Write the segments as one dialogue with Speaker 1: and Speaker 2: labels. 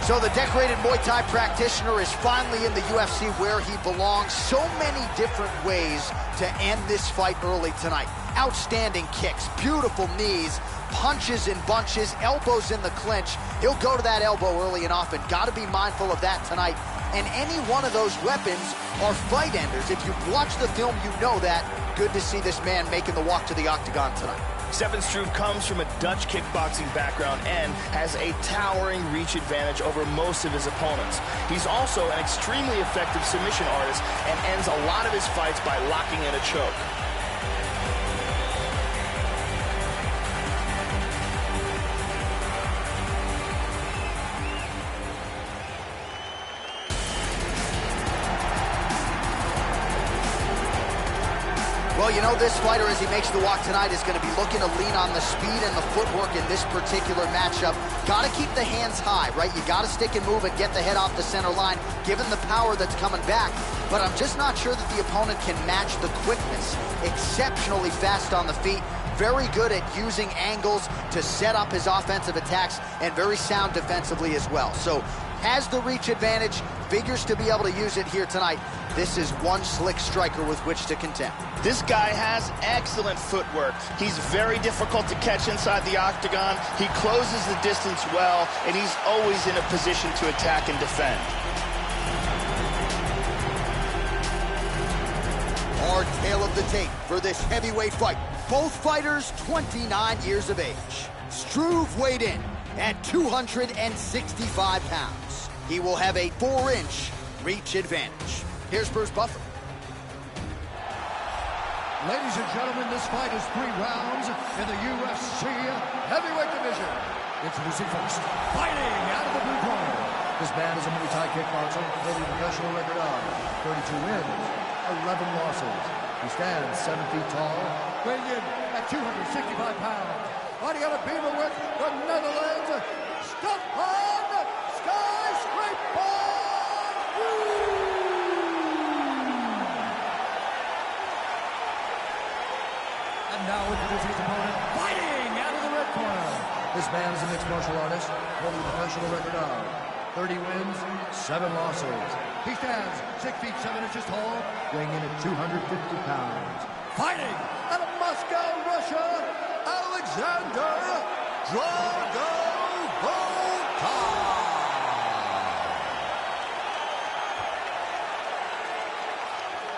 Speaker 1: So the decorated Muay Thai practitioner is finally in the UFC where he belongs. So many different ways to end this fight early tonight. Outstanding kicks, beautiful knees, punches in bunches, elbows in the clinch. He'll go to that elbow early and often. Got to be mindful of that tonight. And any one of those weapons are fight enders. If you've watched the film, you know that. Good to see this man making the walk to the octagon tonight.
Speaker 2: Stefan Struve comes from a Dutch kickboxing background and has a towering reach advantage over most of his opponents. He's also an extremely effective submission artist and ends a lot of his fights by locking in a choke.
Speaker 1: Well, you know, this fighter, as he makes the walk tonight, is going to be looking to lean on the speed and the footwork in this particular matchup. Got to keep the hands high, right? You got to stick and move and get the head off the center line, given the power that's coming back. But I'm just not sure that the opponent can match the quickness. Exceptionally fast on the feet, very good at using angles to set up his offensive attacks, and very sound defensively as well. So has the reach advantage, figures to be able to use it here tonight. This is one slick striker with which to contend.
Speaker 2: This guy has excellent footwork. He's very difficult to catch inside the octagon. He closes the distance well, and he's always in a position to attack and defend.
Speaker 1: Our tale of the tape for this heavyweight fight. Both fighters 29 years of age. Struve weighed in at 265 pounds. He will have a 4-inch reach advantage. Here's Bruce Buffer.
Speaker 3: Ladies and gentlemen, this fight is 3 rounds in the UFC heavyweight division. Introducing first, fighting out of the blue corner. This man is a Muay Thai kickboxer holding a professional record of 32 wins, 11 losses. He stands 7 feet tall, weighing in at 265 pounds. Fighting out of Beaver with the Netherlands, Stefan Skyscraper! And now introducing his opponent, fighting out of the red corner. This man is a mixed martial artist, holding a professional record of 30 wins, 7 losses. He stands 6 feet 7 inches tall, weighing in at 250 pounds. Fighting out of Moscow, Russia, Alexander Drago Volkov.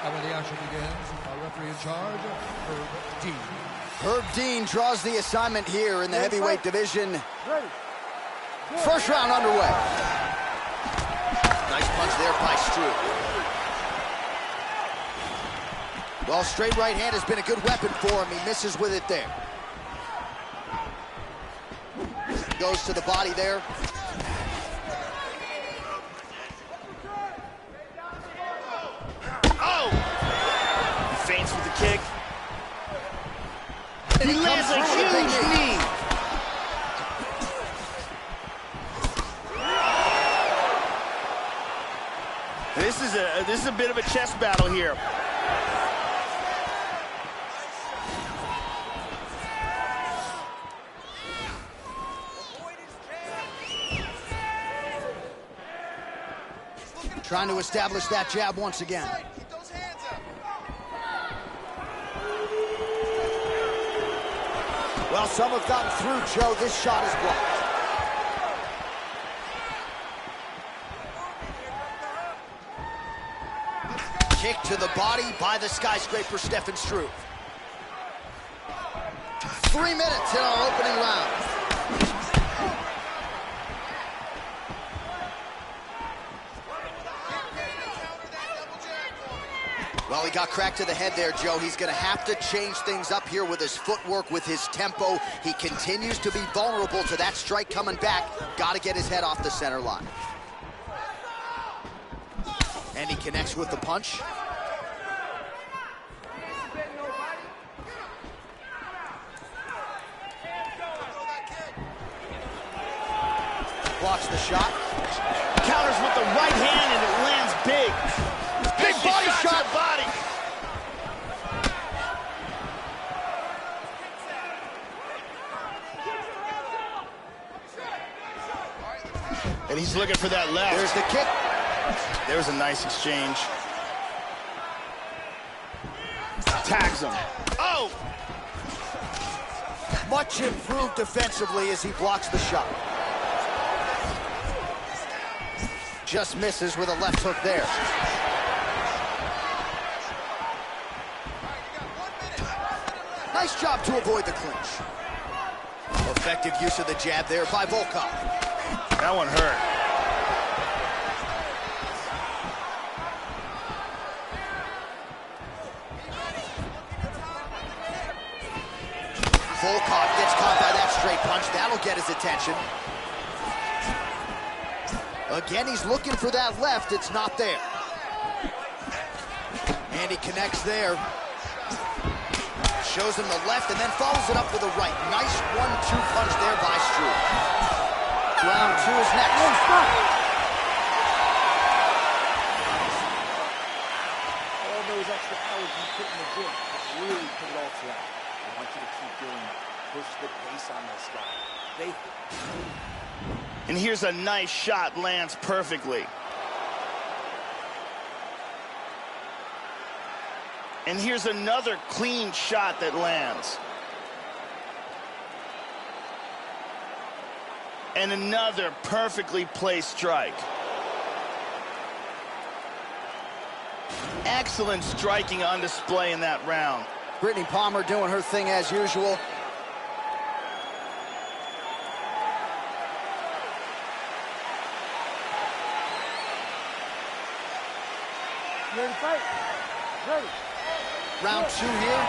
Speaker 3: And when the action begins, our referee in charge, Herb Dean.
Speaker 1: Herb Dean draws the assignment here in the heavyweight division. First round underway. Nice punch there by Struve. Well, straight right hand has been a good weapon for him. He misses with it there. Goes to the body there.
Speaker 2: Oh! He feints with the kick.
Speaker 1: And
Speaker 2: he lands a huge knee. This is a bit of a chess battle here.
Speaker 1: Trying to establish that jab once again. Well, some have gotten through, Joe. This shot is blocked. Kick to the body by the skyscraper, Stefan Struve. 3 minutes in our opening round. Well, he got cracked to the head there, Joe. He's going to have to change things up here with his footwork, with his tempo. He continues to be vulnerable to that strike coming back. Got to get his head off the center line. And he connects with the punch. Blocks the shot.
Speaker 2: Counters with the right hand, and it lands big.
Speaker 1: Big body shot.
Speaker 2: Body. And he's looking for that left.
Speaker 1: There's the kick.
Speaker 2: There's a nice exchange. Tags him. Oh!
Speaker 1: Much improved defensively as he blocks the shot. Just misses with a left hook there. Nice job to avoid the clinch. Effective use of the jab there by Volkov.
Speaker 2: That one hurt.
Speaker 1: Volkov gets caught by that straight punch. That'll get his attention. Again, he's looking for that left. It's not there. And he connects there. Shows him the left and then follows it up with a right. Nice 1-2 punch there by Struve. Round 2 is next.
Speaker 4: Oh, stop.
Speaker 5: All those extra hours you put in the gym really put it all together. I want you to keep doing it. Push the pace on this guy.
Speaker 2: And here's a nice shot, lands perfectly. And here's another clean shot that lands. And another perfectly placed strike. Excellent striking on display in that round.
Speaker 1: Brittany Palmer doing her thing as usual.
Speaker 4: You ready to fight? Ready.
Speaker 1: Round 2 here.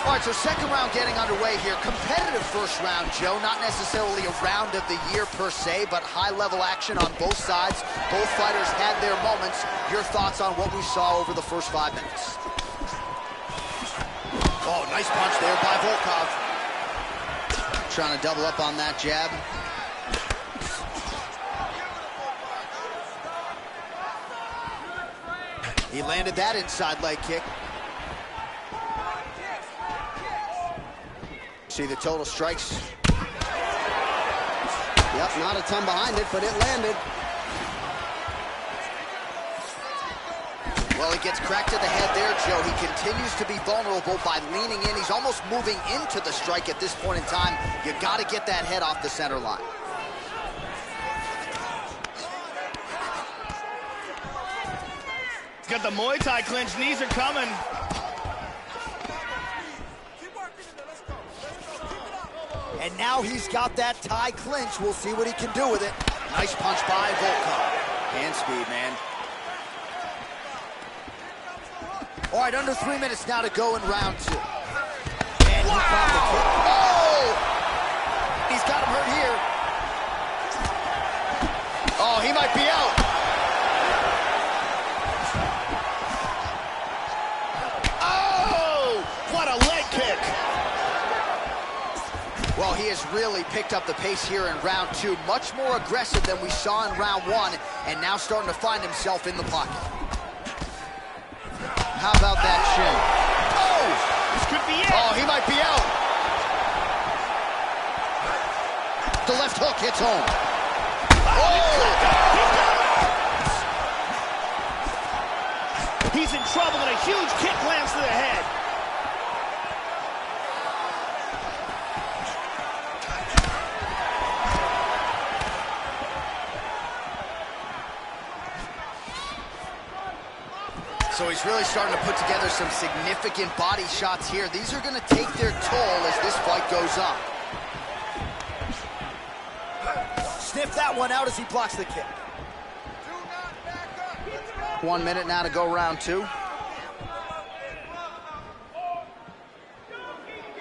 Speaker 1: All right, so second round getting underway here. Competitive first round, Joe. Not necessarily a round of the year per se, but high-level action on both sides. Both fighters had their moments. Your thoughts on what we saw over the first 5 minutes? Oh, nice punch there by Volkov. Trying to double up on that jab. He landed that inside leg kick. See the total strikes. Yep, not a ton behind it, but it landed. Well, he gets cracked to the head there, Joe. He continues to be vulnerable by leaning in. He's almost moving into the strike at this point in time. You got to get that head off the center line.
Speaker 2: He's got the Muay Thai clinch. Knees are coming.
Speaker 1: And now he's got that Thai clinch. We'll see what he can do with it. Nice punch by Volkov. Hand speed, man. All right, under 3 minutes now to go in round 2. And he caught the kick. Oh! He's got him hurt here. Oh, he might be out.
Speaker 2: Oh! What a leg kick!
Speaker 1: Well, he has really picked up the pace here in round 2. Much more aggressive than we saw in round 1, and now starting to find himself in the pocket. How about that shin?
Speaker 2: Oh! This could be it!
Speaker 1: Oh, he might be out. The left hook hits home. Oh!
Speaker 2: He's in trouble, and a huge kick lands to the head.
Speaker 1: So he's really starting to put together some significant body shots here. These are going to take their toll as this fight goes on. Sniff that one out as he blocks the kick. 1 minute now to go round 2.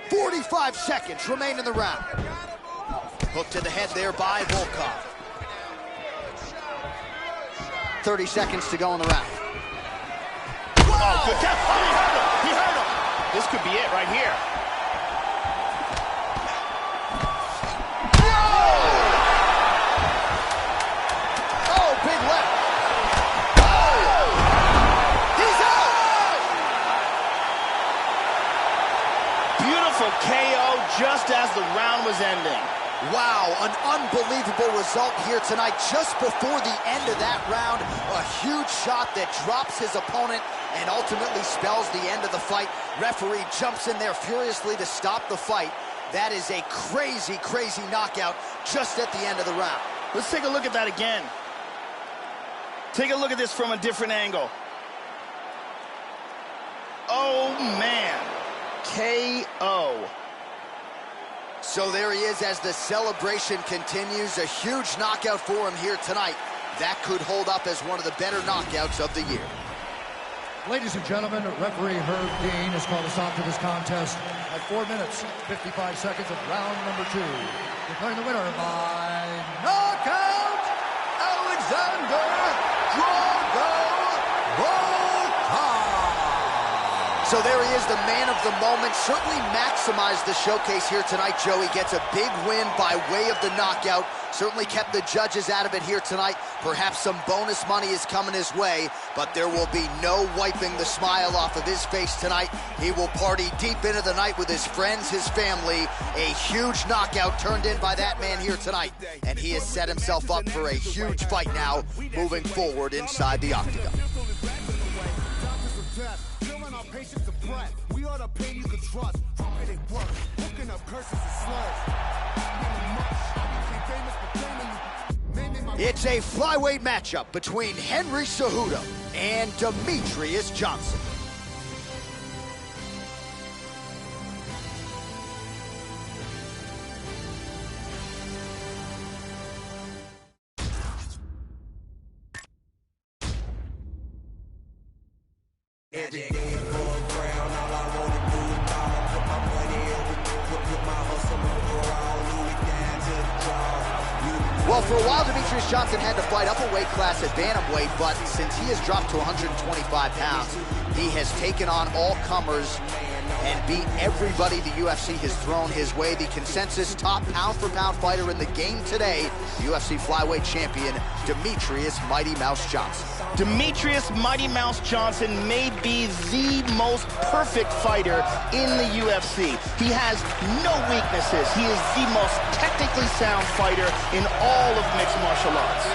Speaker 1: 45 seconds remain in the round. Hook to the head there by Volkov. 30 seconds to go in the round.
Speaker 2: Oh, good catch. Oh, he hurt him. He hurt him. This could be it right here.
Speaker 1: Oh, big left. Oh! He's out!
Speaker 2: Beautiful KO just as the round was ending.
Speaker 1: Wow, an unbelievable result here tonight. Just before the end of that round, a huge shot that drops his opponent and ultimately spells the end of the fight. Referee jumps in there furiously to stop the fight. That is a crazy, crazy knockout just at the end of the round.
Speaker 2: Let's take a look at that again. Take a look at this from a different angle. Oh, man. KO.
Speaker 1: So there he is as the celebration continues. A huge knockout for him here tonight. That could hold up as one of the better knockouts of the year.
Speaker 3: Ladies and gentlemen, referee Herb Dean has called a stop to this contest at 4 minutes, 55 seconds of round number 2. Declaring the winner by knockout, Alexander Drago.
Speaker 1: So there he is, the man of the moment. Certainly maximized the showcase here tonight, Joey. Gets a big win by way of the knockout. Certainly kept the judges out of it here tonight. Perhaps some bonus money is coming his way, but there will be no wiping the smile off of his face tonight. He will party deep into the night with his friends, his family. A huge knockout turned in by that man here tonight, and he has set himself up for a huge fight now, moving forward inside the octagon.
Speaker 6: We are the pain you can trust. It work. Hooking up curses and slurs.
Speaker 1: It's a flyweight matchup between Henry Cejudo and Demetrious Johnson. Well, for a while, Demetrious Johnson had to fight up a weight class at bantamweight, but since he has dropped to 125 pounds, he has taken on all comers and beat everybody the UFC has thrown his way. The consensus top pound-for-pound fighter in the game today, UFC flyweight champion, Demetrious Mighty Mouse Johnson.
Speaker 2: Demetrious Mighty Mouse Johnson may be the most perfect fighter in the UFC. He has no weaknesses. He is the most technically sound fighter in all of mixed martial arts.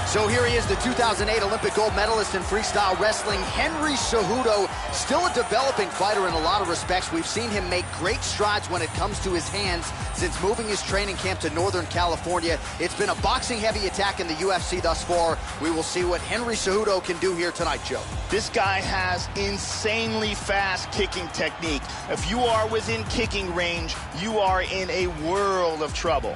Speaker 1: So here he is, the 2008 Olympic gold medalist in freestyle wrestling, Henry Cejudo, still a developing fighter in a lot of respects. We've seen him make great strides when it comes to his hands since moving his training camp to Northern California. It's been a boxing-heavy attack in the UFC thus far. We will see what Henry Cejudo can do here tonight, Joe.
Speaker 2: This guy has insanely fast kicking technique. If you are within kicking range, you are in a world of trouble.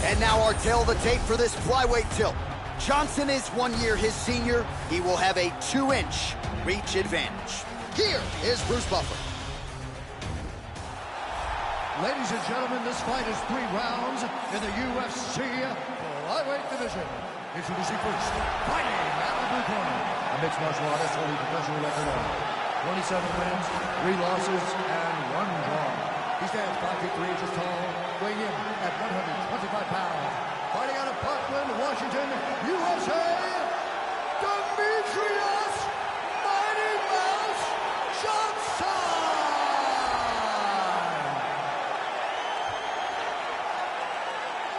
Speaker 1: And now our tale of the tape for this flyweight tilt. Johnson is 1 year his senior. He will have a 2-inch reach advantage. Here is Bruce Buffer.
Speaker 3: Ladies and gentlemen, this fight is 3 rounds in the UFC flyweight division. Introducing first, fighting out of the blue corner, a mixed martial artist holding professional record of 27 wins, 3 losses, and 1 draw. He stands 5 feet 3 inches tall, weighing in at 125 pounds. Fighting out of Parkland, Washington, USA, Demetrious Mighty Mouse Johnson!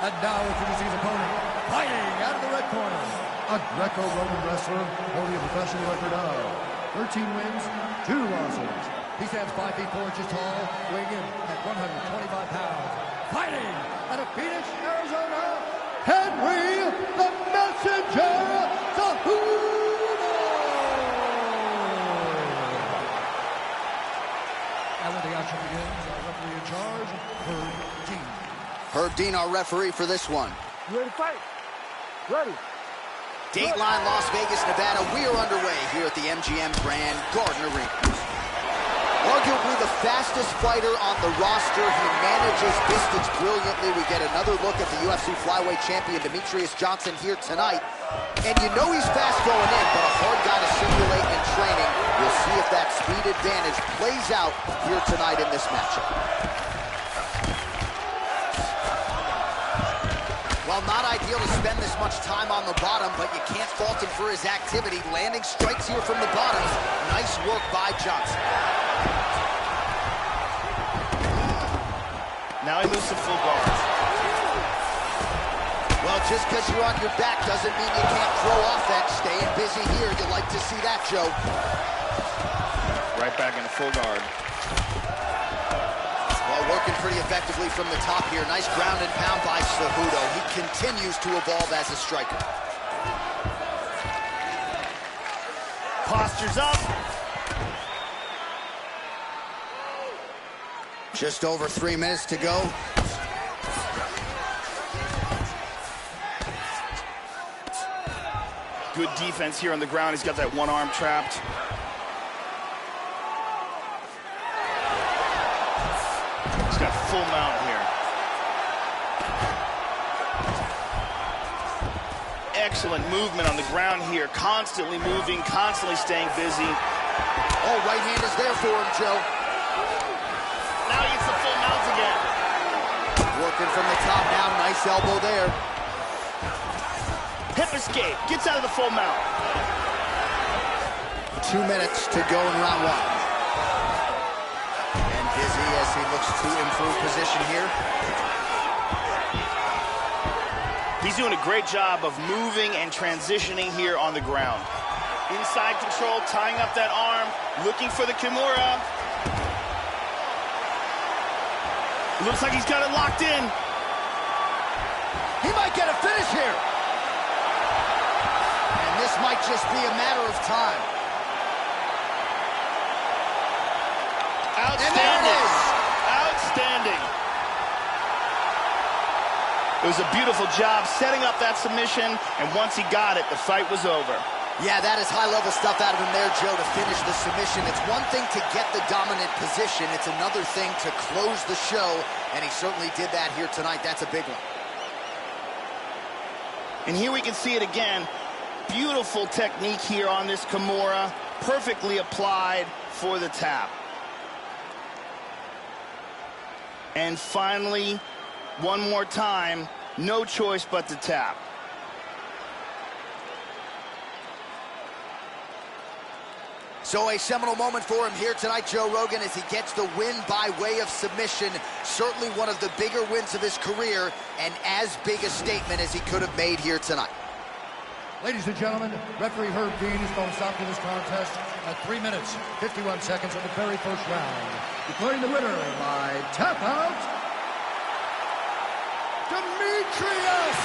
Speaker 3: And now introducing his opponent, fighting out of the red corner, a Greco-Roman wrestler holding a professional record of 13 wins, 2 losses. He stands 5 feet 4 inches tall, weighing in at 125 pounds. Fighting out of Phoenix, Arizona, Henry the Messenger Cejudo! And when the action begins, our referee in charge, Herb Dean.
Speaker 1: Herb Dean, our referee for this one.
Speaker 4: You ready to fight? Ready.
Speaker 1: Dateline, Las Vegas, Nevada. We are underway here at the MGM Grand Garden Arena. Arguably the fastest fighter on the roster. He manages distance brilliantly. We get another look at the UFC flyweight champion, Demetrious Johnson, here tonight. And you know he's fast going in, but a hard guy to simulate in training. We'll see if that speed advantage plays out here tonight in this matchup. Well, not ideal to spend this much time on the bottom, but you can't fault him for his activity. Landing strikes here from the bottom. Nice work by Johnson.
Speaker 2: Now he moves to full guard.
Speaker 1: Well, just because you're on your back doesn't mean you can't throw offense. Staying busy here, you like to see that, Joe.
Speaker 2: Right back into full guard.
Speaker 1: Well, working pretty effectively from the top here. Nice ground and pound by Cejudo. He continues to evolve as a striker.
Speaker 2: Postures up.
Speaker 1: Just over 3 minutes to go.
Speaker 2: Good defense here on the ground. He's got that one arm trapped. He's got full mount here. Excellent movement on the ground here. Constantly moving, constantly staying busy.
Speaker 1: Oh, right hand is there for him, Joe.
Speaker 2: Now he gets the full mount again.
Speaker 1: Working from the top now. Nice elbow there.
Speaker 2: Hip escape. Gets out of the full mount.
Speaker 1: 2 minutes to go in round one. And busy as he looks to improve position here.
Speaker 2: He's doing a great job of moving and transitioning here on the ground. Inside control, tying up that arm, looking for the Kimura. Looks like he's got it locked in.
Speaker 1: He might get a finish here. And this might just be a matter of time.
Speaker 2: Outstanding.
Speaker 1: And there it is.
Speaker 2: Outstanding. It was a beautiful job setting up that submission, and once he got it, the fight was over.
Speaker 1: Yeah, that is high-level stuff out of him there, Joe, to finish the submission. It's one thing to get the dominant position. It's another thing to close the show, and he certainly did that here tonight. That's a big one.
Speaker 2: And here we can see it again. Beautiful technique here on this Kimura. Perfectly applied for the tap. And finally, one more time, no choice but to tap.
Speaker 1: So a seminal moment for him here tonight, Joe Rogan, as he gets the win by way of submission. Certainly one of the bigger wins of his career, and as big a statement as he could have made here tonight.
Speaker 3: Ladies and gentlemen, referee Herb Dean is going to stop to this contest at 3 minutes, 51 seconds of the very first round. Declaring the winner by tap out, Demetrious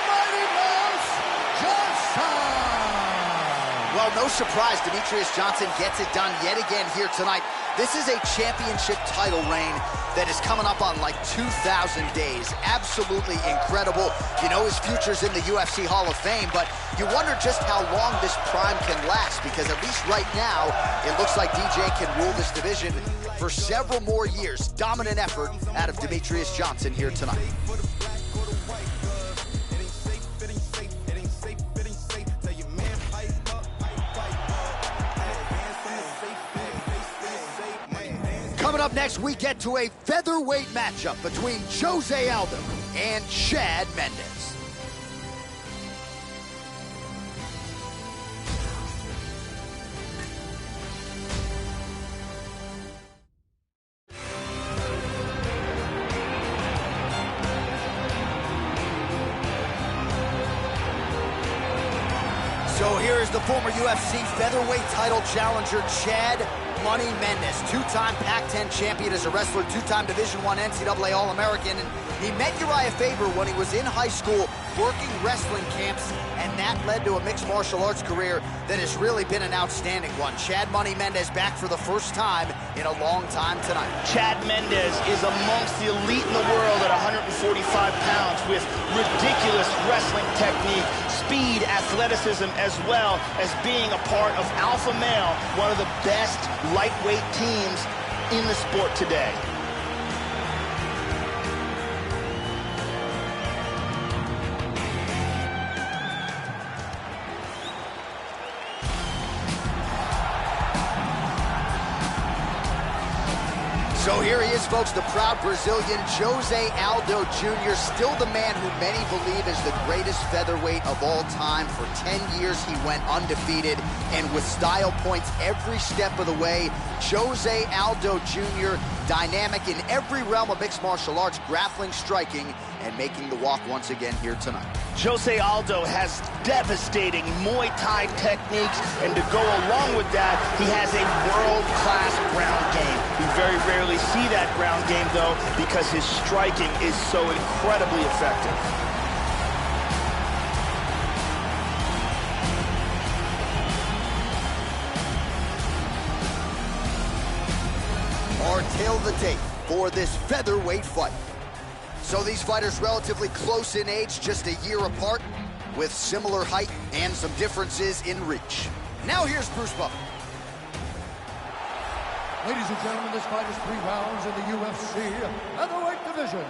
Speaker 3: Mighty Mouse Johnson!
Speaker 1: Well, no surprise, Demetrious Johnson gets it done yet again here tonight. This is a championship title reign that is coming up on like 2,000 days. Absolutely incredible. You know his future's in the UFC Hall of Fame, but you wonder just how long this prime can last, because at least right now, it looks like DJ can rule this division for several more years. Dominant effort out of Demetrious Johnson here tonight. Coming up next, we get to a featherweight matchup between Jose Aldo and Chad Mendes. So here is the former UFC featherweight title challenger, Chad Money Mendes, two-time Pac-10 champion as a wrestler, two-time Division I NCAA All-American, and he met Uriah Faber when he was in high school working wrestling camps, and that led to a mixed martial arts career that has really been an outstanding one. Chad Money Mendes back for the first time in a long time tonight.
Speaker 2: Chad Mendes is amongst the elite in the world at 145 pounds with ridiculous wrestling technique, speed, athleticism, as well as being a part of Alpha Male, one of the best lightweight teams in the sport today.
Speaker 1: So here he is, folks, the proud Brazilian, Jose Aldo Jr., still the man who many believe is the greatest featherweight of all time. For 10 years, he went undefeated, and with style points every step of the way. Jose Aldo Jr., dynamic in every realm of mixed martial arts, grappling, striking, and making the walk once again here tonight.
Speaker 2: Jose Aldo has devastating Muay Thai techniques, and to go along with that, he has a world-class ground game. We very rarely see that ground game, though, because his striking is so incredibly effective.
Speaker 1: Our tale of the tape for this featherweight fight. So these fighters relatively close in age, just a year apart, with similar height and some differences in reach. Now here's Bruce Buffer.
Speaker 3: Ladies and gentlemen, this fight is 3 rounds in the UFC featherweight division.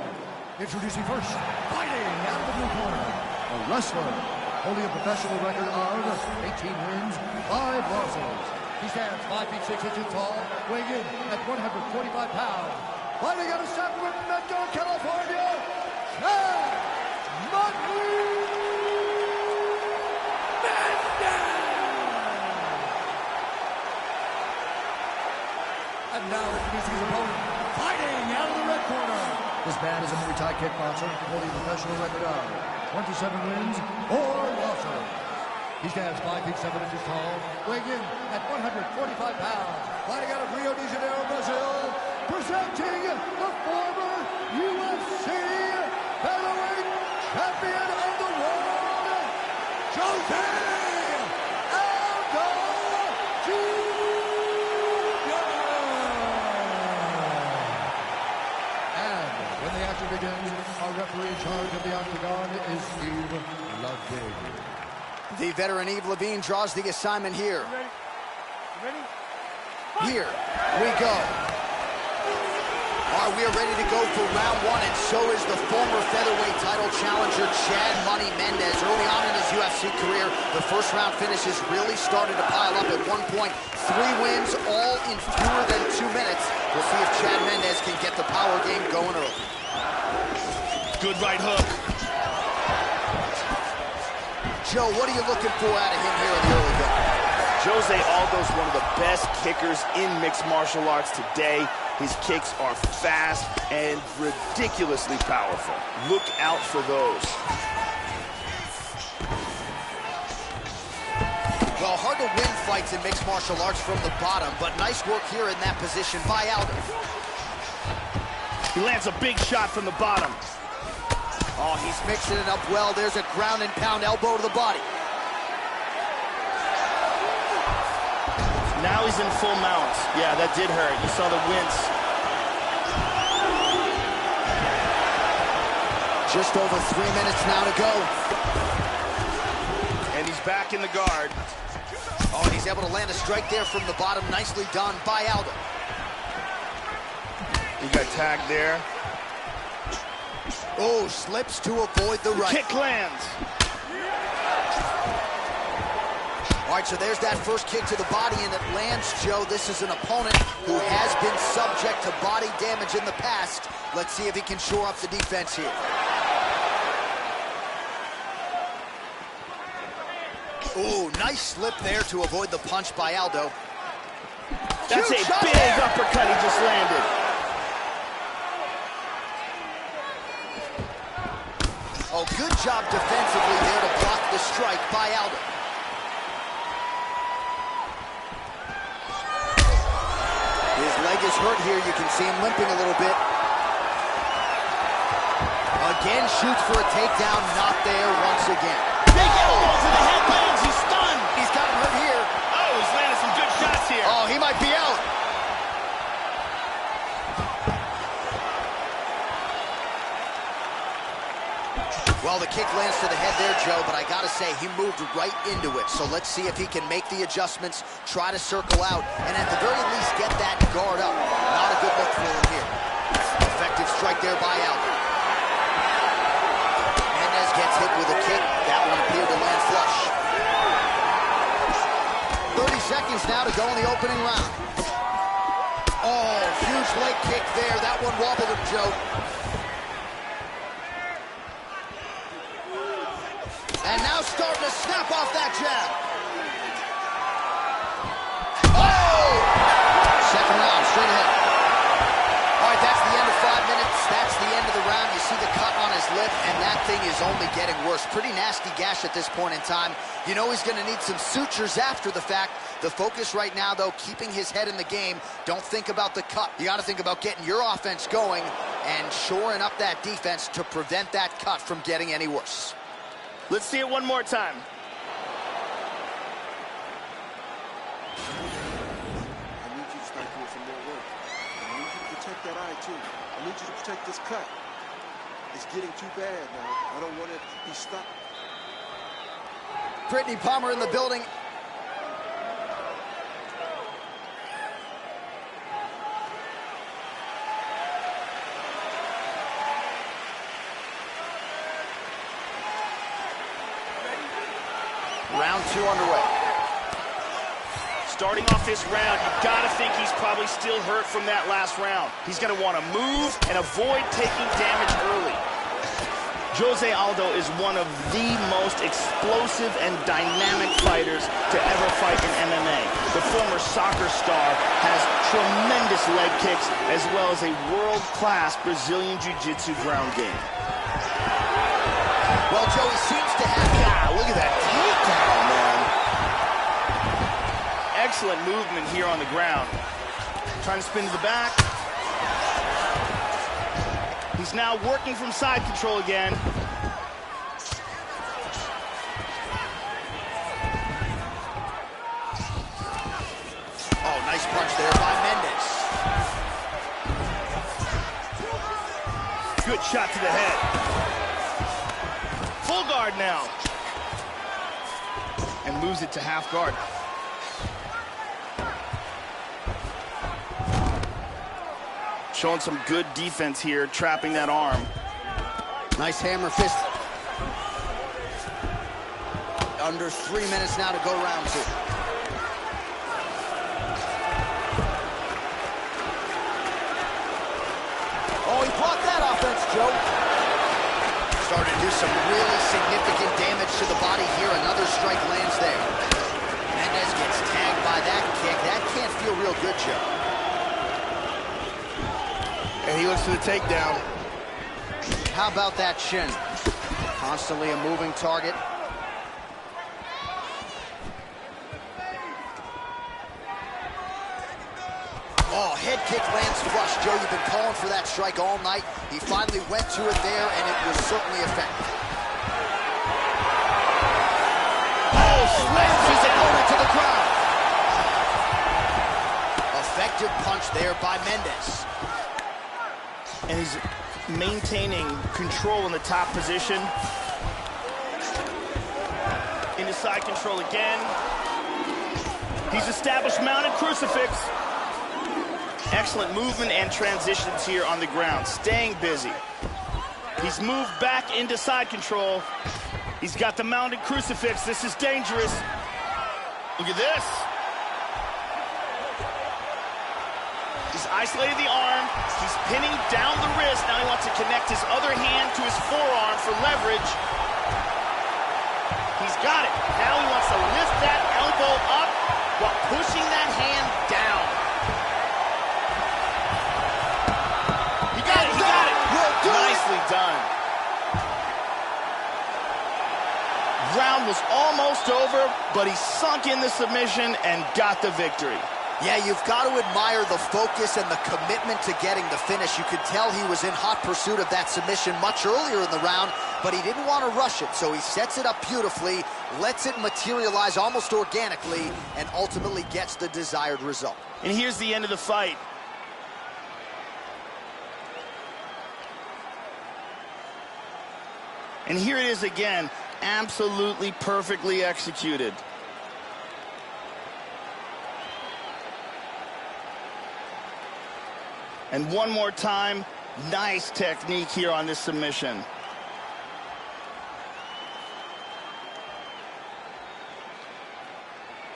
Speaker 3: Introducing first, fighting out of the blue corner, a wrestler holding a professional record of 18 wins, 5 losses. He stands 5 feet 6 inches tall, weighing in at 145 pounds. Fighting out of Sacramento, California, And now introducing his opponent, fighting out of the red corner. This man is a Muay Thai kickboxer holding a professional record of 27 wins, 4 losses. He stands 5 feet 7 inches tall, weighing in at 145 pounds. Fighting out of Rio de Janeiro, Brazil, presenting the former UFC featherweight champion of the world, Jose Aldo Jr. And when the action begins, our referee in charge of the octagon is Steve Ludwig.
Speaker 1: The veteran Yves Levine draws the assignment here.
Speaker 4: Ready?
Speaker 1: Here we go. All right, we are ready to go for round 1, and so is the former featherweight title challenger, Chad Money Mendez. Early on in his UFC career, the first round finishes really started to pile up at one point. 3 wins, all in fewer than 2 minutes. We'll see if Chad Mendez can get the power game going early.
Speaker 2: Good right hook.
Speaker 1: Joe, what are you looking for out of him here in the early going?
Speaker 2: Jose Aldo's one of the best kickers in mixed martial arts today. His kicks are fast and ridiculously powerful. Look out for those.
Speaker 1: Well, hard to win fights in mixed martial arts from the bottom, but nice work here in that position by Aldo.
Speaker 2: He lands a big shot from the bottom.
Speaker 1: Oh, he's mixing it up well. There's a ground and pound elbow to the body.
Speaker 2: Now he's in full mount. Yeah, that did hurt. You saw the wince.
Speaker 1: Just over 3 minutes now to go.
Speaker 2: And he's back in the guard.
Speaker 1: Oh, and he's able to land a strike there from the bottom. Nicely done by Aldo.
Speaker 2: He got tagged there.
Speaker 1: Oh, slips to avoid the right.
Speaker 2: Kick lands.
Speaker 1: All right, so there's that first kick to the body, and it lands, Joe. This is an opponent who has been subject to body damage in the past. Let's see if he can shore up the defense here. Oh, nice slip there to avoid the punch by Aldo.
Speaker 2: That's a big uppercut he just landed.
Speaker 1: Oh, good job defensively there to block the strike by Aldo. His leg is hurt here. You can see him limping a little bit. Again, shoots for a takedown. Not there once again.
Speaker 2: Big elbow to the head lands. He's stunned.
Speaker 1: He's got him hurt here.
Speaker 2: Oh, he's landed some good shots here.
Speaker 1: Oh, he might be out. Well, the kick lands to the head there, Joe, but I gotta say, he moved right into it. So let's see if he can make the adjustments, try to circle out, and at the very least get that guard up. Not a good look for him here. Effective strike there by Aldo. Mendez gets hit with a kick. That one appeared to land flush. 30 seconds now to go in the opening round. Oh, huge leg kick there. That one wobbled him, Joe. And now starting to snap off that jab. Oh! Second round, straight ahead. All right, that's the end of 5 minutes. That's the end of the round. You see the cut on his lip, and that thing is only getting worse. Pretty nasty gash at this point in time. You know he's going to need some sutures after the fact. The focus right now, though, keeping his head in the game. Don't think about the cut. You got to think about getting your offense going and shoring up that defense to prevent that cut from getting any worse.
Speaker 2: Let's see it one more time.
Speaker 6: I need you to start doing some more work. I need you to protect that eye, too. I need you to protect this cut. It's getting too bad now. I don't want it to be stuck.
Speaker 1: Brittany Palmer in the building. Round 2 underway.
Speaker 2: Starting off this round, you gotta think he's probably still hurt from that last round. He's gonna want to move and avoid taking damage early. Jose Aldo is one of the most explosive and dynamic fighters to ever fight in MMA. The former soccer star has tremendous leg kicks as well as a world-class Brazilian Jiu-Jitsu ground game.
Speaker 1: Well, Joe, he seems to have...
Speaker 2: God, look at that takedown, man. Excellent movement here on the ground. Trying to spin to the back. He's now working from side control again.
Speaker 1: Oh, nice punch there by Mendez.
Speaker 2: Good shot to the head. Full guard now. And moves it to half guard. Showing some good defense here, trapping that arm.
Speaker 1: Nice hammer fist. Under 3 minutes now to go round 2. Oh, he blocked that offense, Joe. Starting to do some really significant damage to the body here. Another strike lands there. Mendez gets tagged by that kick. That can't feel real good, Joe.
Speaker 2: And he looks for the takedown.
Speaker 1: How about that shin? Constantly a moving target. Oh, head kick lands flush. Joe, you've been calling for that strike all night. He finally went to it there, and it was certainly effective. Oh, slams his opponent to the ground. Effective punch there by Mendez.
Speaker 2: And he's maintaining control in the top position. Into side control again. He's established mounted crucifix. Excellent movement and transitions here on the ground. Staying busy. He's moved back into side control. He's got the mounted crucifix. This is dangerous. Look at this. He's isolated the arm. He's pinning down the wrist. Now he wants to connect his other hand to his forearm for leverage. He's got it. Now he wants to lift that elbow up while pushing that hand down. He got it. He got it. Nicely done. Round was almost over, but he sunk in the submission and got the victory.
Speaker 1: Yeah, you've got to admire the focus and the commitment to getting the finish. You could tell he was in hot pursuit of that submission much earlier in the round, but he didn't want to rush it, so he sets it up beautifully, lets it materialize almost organically, and ultimately gets the desired result.
Speaker 2: And here's the end of the fight. And here it is again, absolutely perfectly executed. And one more time, nice technique here on this submission.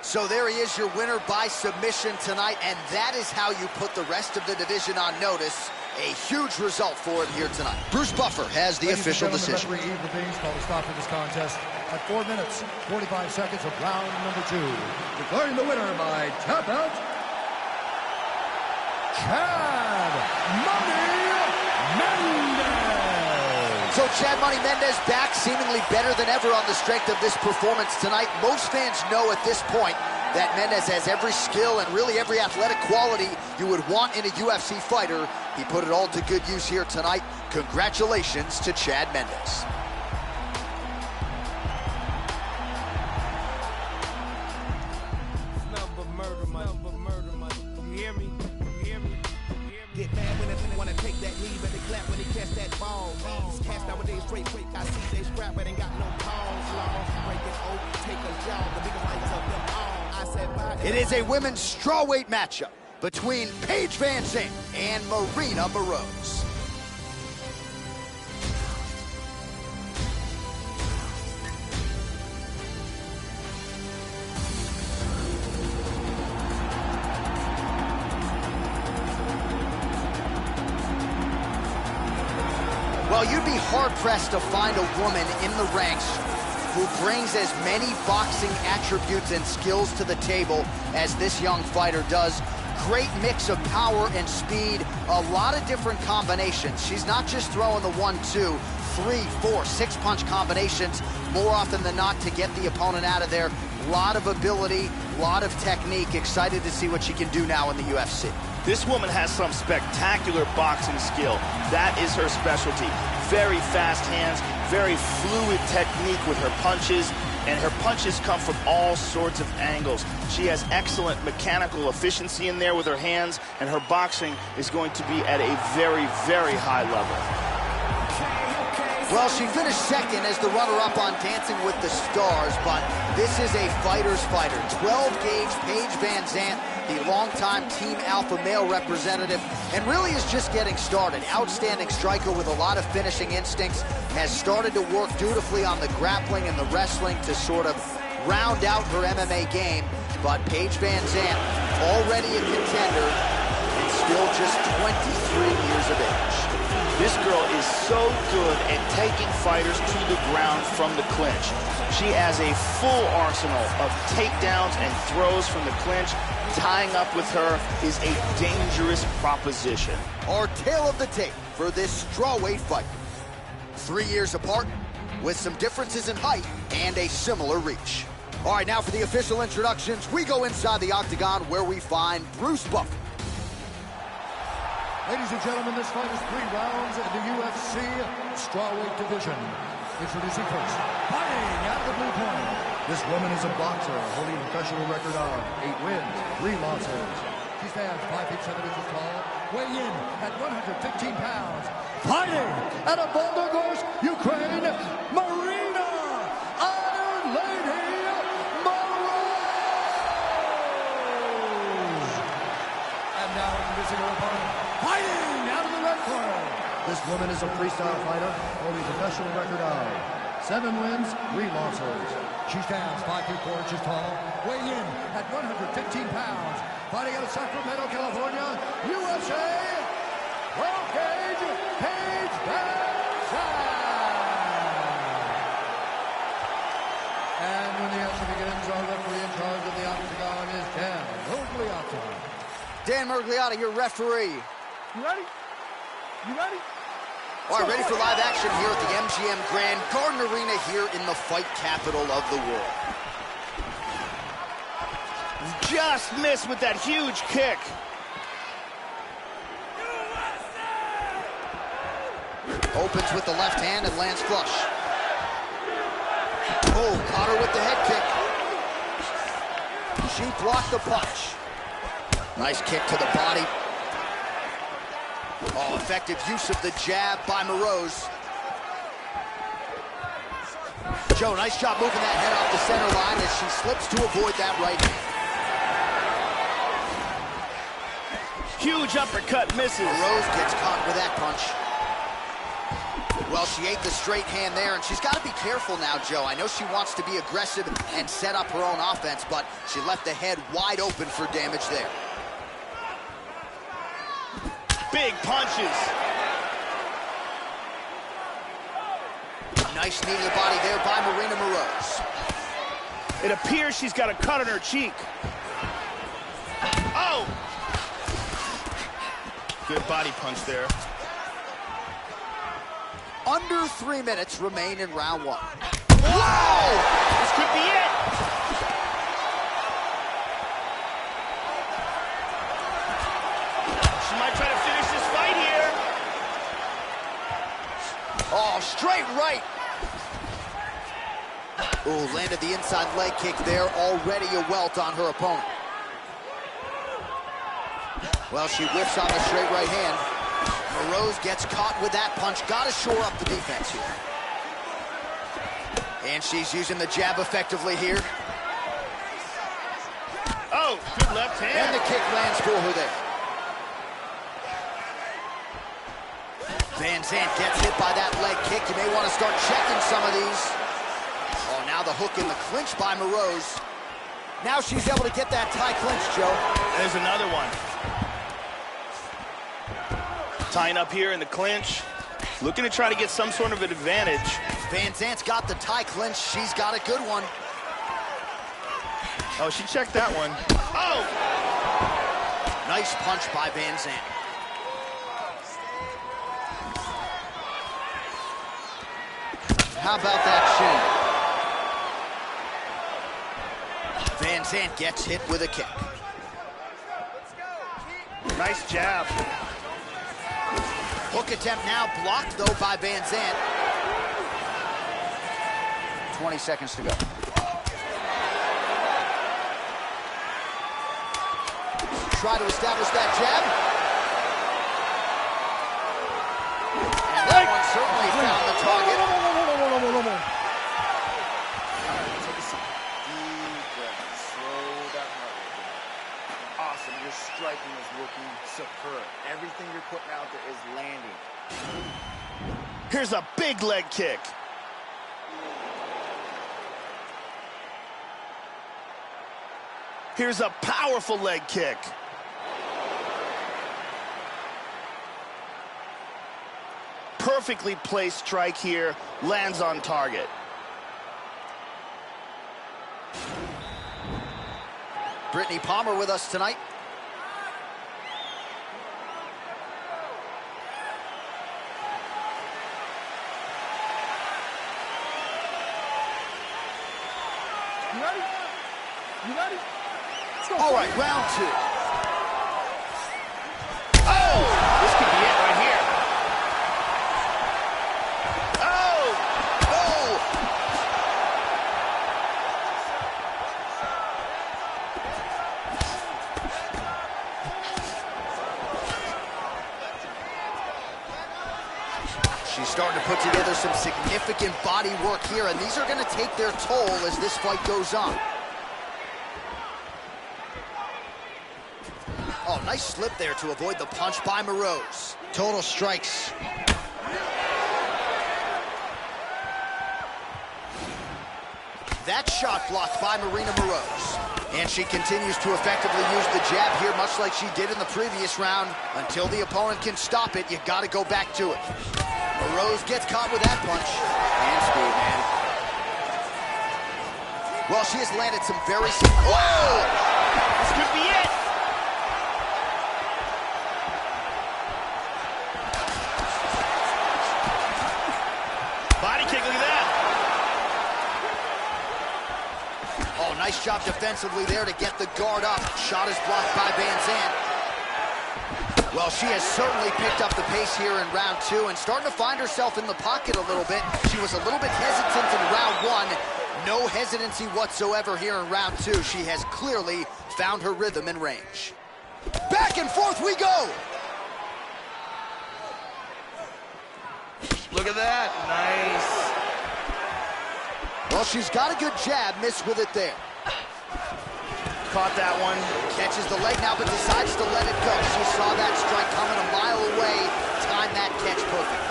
Speaker 1: So there he is, your winner by submission tonight, and that is how you put the rest of the division on notice. A huge result for him here tonight. Bruce Buffer has the official decision.
Speaker 3: Referee Eve Levine's called a stop to this contest at 4 minutes, 45 seconds of round number 2. Declaring the winner by tap out, Chad Money Mendez.
Speaker 1: So Chad Money Mendez back seemingly better than ever on the strength of this performance tonight. Most fans know at this point that Mendez has every skill and really every athletic quality you would want in a UFC fighter. He put it all to good use here tonight. Congratulations to Chad Mendez.
Speaker 7: You hear me? Get mad when they wanna take that knee, but they clap when they catch that ball. These cats nowadays straight quick. I see they scrap, but ain't got no calls. Long breaking oak, take a jaw. The biggest lights of them all. I said bye.
Speaker 1: It is a women's strawweight matchup between Paige Van Zandt and Marina Moroz. Well, you'd be hard-pressed to find a woman in the ranks who brings as many boxing attributes and skills to the table as this young fighter does. Great mix of power and speed, a lot of different combinations. She's not just throwing the 1, 2, 3, 4, 6 punch combinations more often than not to get the opponent out of there. A lot of ability, a lot of technique. Excited to see what she can do now in the UFC.
Speaker 2: This woman has some spectacular boxing skill. That is her specialty. Very fast hands, very fluid technique with her punches, and her punches come from all sorts of angles. She has excellent mechanical efficiency in there with her hands, and her boxing is going to be at a very, very high level.
Speaker 1: Well, she finished second as the runner-up on Dancing with the Stars, but this is a fighter's fighter. 12-gauge Paige Van Zandt, the longtime Team Alpha male representative, and really is just getting started. Outstanding striker with a lot of finishing instincts, has started to work dutifully on the grappling and the wrestling to sort of round out her MMA game. But Paige Van Zandt, already a contender, and still just 23 years of age.
Speaker 2: This girl is so good at taking fighters to the ground from the clinch. She has a full arsenal of takedowns and throws from the clinch. Tying up with her is a dangerous proposition.
Speaker 1: Our tale of the tape for this strawweight fight. 3 years apart, with some differences in height and a similar reach. All right, now for the official introductions, we go inside the octagon where we find Bruce Buffer.
Speaker 3: Ladies and gentlemen, this fight is 3 rounds in the UFC strawweight division. Introducing first, fighting out of the blue corner. This woman is a boxer holding a professional record of 8 wins, 3 losses. She stands 5 feet 7 inches tall, weighing in at 115 pounds. Fighting out of Volgogorsk, Ukraine, Marina Iron Lady Moroz. And now introducing her opponent. Fighting out of the red corner. This woman is a freestyle fighter holding a professional record of 7 wins, 3 losses. She stands 5 feet 4 inches tall, weighing in at 115 pounds. Fighting out of Sacramento, California, USA, 12-gauge Paige Van Zandt. And when the action begins, our referee in charge of the octagon is Dan Murgliata.
Speaker 1: Dan Murgliata, your referee.
Speaker 4: You ready? You ready?
Speaker 1: All right, ready for live action here at the MGM Grand Garden Arena here in the fight capital of the world.
Speaker 2: Just missed with that huge kick.
Speaker 1: Opens with the left hand and lands flush. Oh, caught her with the head kick. She blocked the punch. Nice kick to the body. Oh, effective use of the jab by Moroz. Joe, nice job moving that head off the center line as she slips to avoid that right hand.
Speaker 2: Huge uppercut misses.
Speaker 1: Rose gets caught with that punch. Well, she ate the straight hand there, and she's got to be careful now, Joe. I know she wants to be aggressive and set up her own offense, but she left the head wide open for damage there.
Speaker 2: Big punches.
Speaker 1: Nice knee to the body there by Marina Moroz.
Speaker 2: It appears she's got a cut on her cheek. Oh! Good body punch there.
Speaker 1: Under 3 minutes remain in round one.
Speaker 2: Wow! This could be it! She might try to finish this fight here.
Speaker 1: Oh, straight right. Oh, landed the inside leg kick there. Already a welt on her opponent. Well, she whiffs on the straight right hand. Moroz gets caught with that punch. Got to shore up the defense here. And she's using the jab effectively here.
Speaker 2: Oh, good left hand.
Speaker 1: And the kick lands for her there. Van Zandt gets hit by that leg kick. You may want to start checking some of these. Oh, now the hook in the clinch by Moroz. Now she's able to get that tie clinch, Joe.
Speaker 2: There's another one. Tying up here in the clinch. Looking to try to get some sort of an advantage.
Speaker 1: Van Zandt's got the tie clinch. She's got a good one.
Speaker 2: Oh, she checked that one. Oh!
Speaker 1: Nice punch by Van Zandt. How about that shin? Van Zandt gets hit with a kick.
Speaker 2: Nice jab.
Speaker 1: Hook attempt now blocked, though, by Van Zandt. 20 seconds to go. Try to establish that jab. And that one certainly found the target.
Speaker 5: Take a seat. Deep breath. Slow that heart rate down. Awesome. Your striking is looking superb. Everything you're putting out there is landing.
Speaker 2: Here's a big leg kick. Here's a powerful leg kick. Perfectly placed strike here, lands on target.
Speaker 1: Brittany Palmer with us tonight.
Speaker 3: You ready? You ready? Let's go.
Speaker 1: All right, round two.
Speaker 2: Oh! This could be it right here. Oh!
Speaker 1: Oh! She's starting to put together some significant body work here, and these are going to take their toll as this fight goes on. Oh, nice slip there to avoid the punch by Moroz. Total strikes. That shot blocked by Marina Moroz. And she continues to effectively use the jab here, much like she did in the previous round. Until the opponent can stop it, you got to go back to it. Moroz gets caught with that punch. And speed, man. Well, she has landed some very... Whoa!
Speaker 2: This could be it. Body kick, look at that.
Speaker 1: Oh, nice job defensively there to get the guard up. Shot is blocked by Van Zandt. Well, she has certainly picked up the pace here in round two and starting to find herself in the pocket a little bit. She was a little bit hesitant in round one. No hesitancy whatsoever here in round two. She has clearly found her rhythm and range. Back and forth we go!
Speaker 2: Look at that. Nice.
Speaker 1: Well, she's got a good jab, missed with it there.
Speaker 2: Caught that one.
Speaker 1: Catches the leg now, but decides to let it go. She saw that strike coming a mile away. Timed that catch perfect.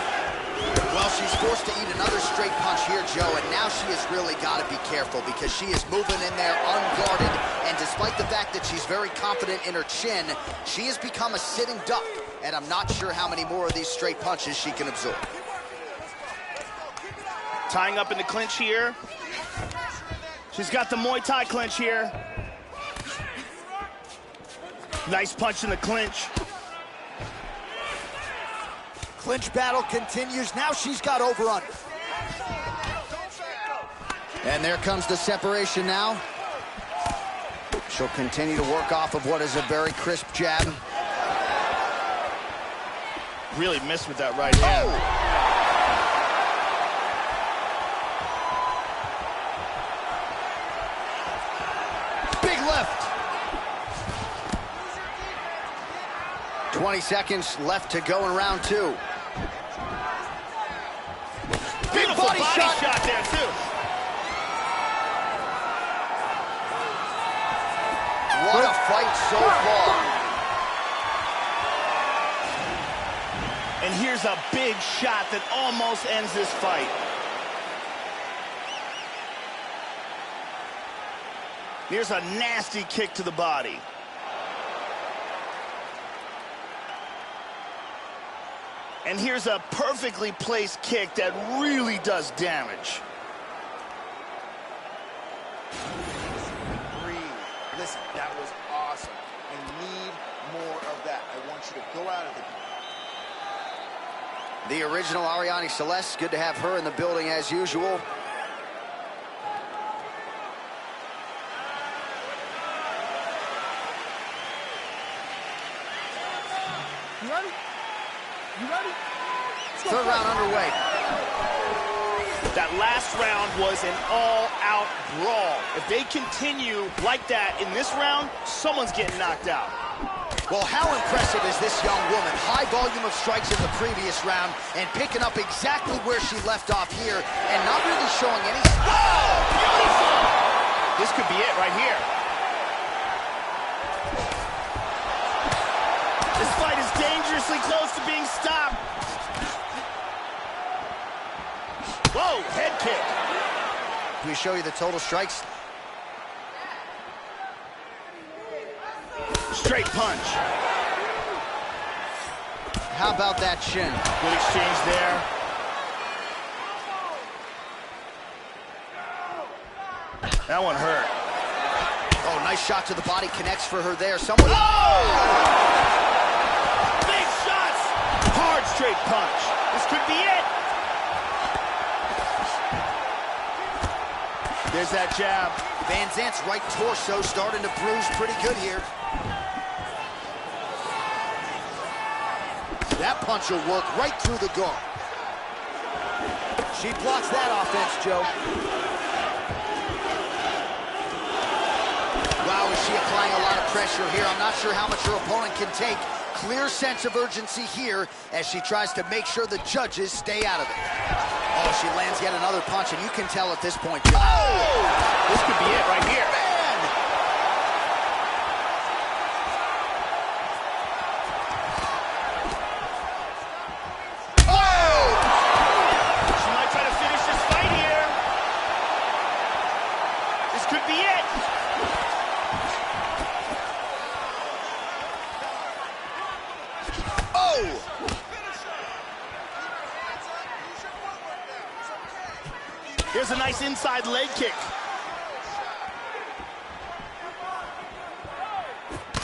Speaker 1: Well, she's forced to eat another straight punch here, Joe, and now she has really got to be careful because she is moving in there unguarded, and despite the fact that she's very confident in her chin, she has become a sitting duck, and I'm not sure how many more of these straight punches she can absorb.
Speaker 2: Tying up in the clinch here. She's got the Muay Thai clinch here. Nice punch in the clinch.
Speaker 1: Clinch battle continues. Now she's got over under. And there comes the separation now. She'll continue to work off of what is a very crisp jab.
Speaker 2: Really missed with that right hand.
Speaker 1: Big left. 20 seconds left to go in round 2.
Speaker 2: Beautiful body shot there, too.
Speaker 1: What a fight so far.
Speaker 2: And here's a big shot that almost ends this fight. Here's a nasty kick to the body. And here's a perfectly placed kick that really does damage.
Speaker 5: Breathe. Listen, that was awesome. I need more of that. I want you to go out of the...
Speaker 1: The original Ariane Celeste, good to have her in the building as usual.
Speaker 4: You ready? You ready?
Speaker 1: Third round underway.
Speaker 2: That last round was an all-out brawl. If they continue like that in this round, someone's getting knocked out.
Speaker 1: Well, how impressive is this young woman? High volume of strikes in the previous round and picking up exactly where she left off here and not really showing any...
Speaker 2: Oh, beautiful! This could be it right here. This fight is dangerously close to being stopped. Whoa, head kick.
Speaker 1: Can we show you the total strikes?
Speaker 2: Straight punch.
Speaker 1: How about that shin?
Speaker 2: Good exchange there. That one hurt.
Speaker 1: Oh, nice shot to the body, connects for her there. Someone...
Speaker 2: Oh! Big shots! Hard straight punch. This could be it. There's that jab.
Speaker 1: Van Zant's right torso starting to bruise pretty good here. That punch will work right through the guard. She blocks that offense, Joe. Wow, is she applying a lot of pressure here? I'm not sure how much her opponent can take. Clear sense of urgency here as she tries to make sure the judges stay out of it. Oh, she lands yet another punch, and you can tell at this point, Joe.
Speaker 2: Oh! This could be it right here.
Speaker 1: Man! Oh!
Speaker 2: She might try to finish this fight here. This could be it.
Speaker 1: Oh!
Speaker 2: Here's a nice inside leg kick.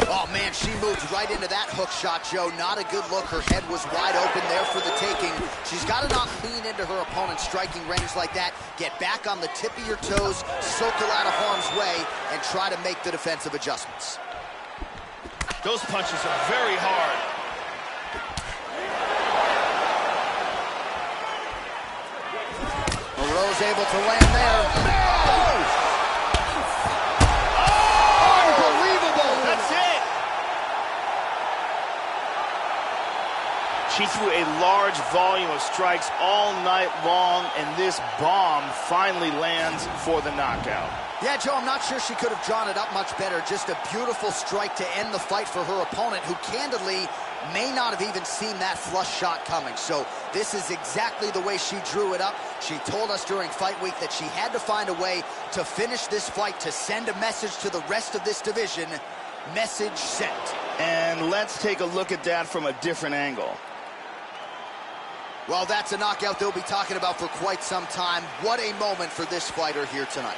Speaker 1: Oh, man, she moved right into that hook shot, Joe. Not a good look. Her head was wide open there for the taking. She's got to not lean into her opponent's striking range like that. Get back on the tip of your toes, circle out of harm's way, and try to make the defensive adjustments.
Speaker 2: Those punches are very hard.
Speaker 1: Moreau's able to land there. Oh! Unbelievable!
Speaker 2: That's it. She threw a large volume of strikes all night long, and this bomb finally lands for the knockout.
Speaker 1: Yeah, Joe, I'm not sure she could have drawn it up much better. Just a beautiful strike to end the fight for her opponent, who candidly may not have even seen that flush shot coming. So this is exactly the way she drew it up. She told us during fight week that she had to find a way to finish this fight, to send a message to the rest of this division. Message sent.
Speaker 2: And let's take a look at that from a different angle.
Speaker 1: Well, that's a knockout they'll be talking about for quite some time. What a moment for this fighter here tonight.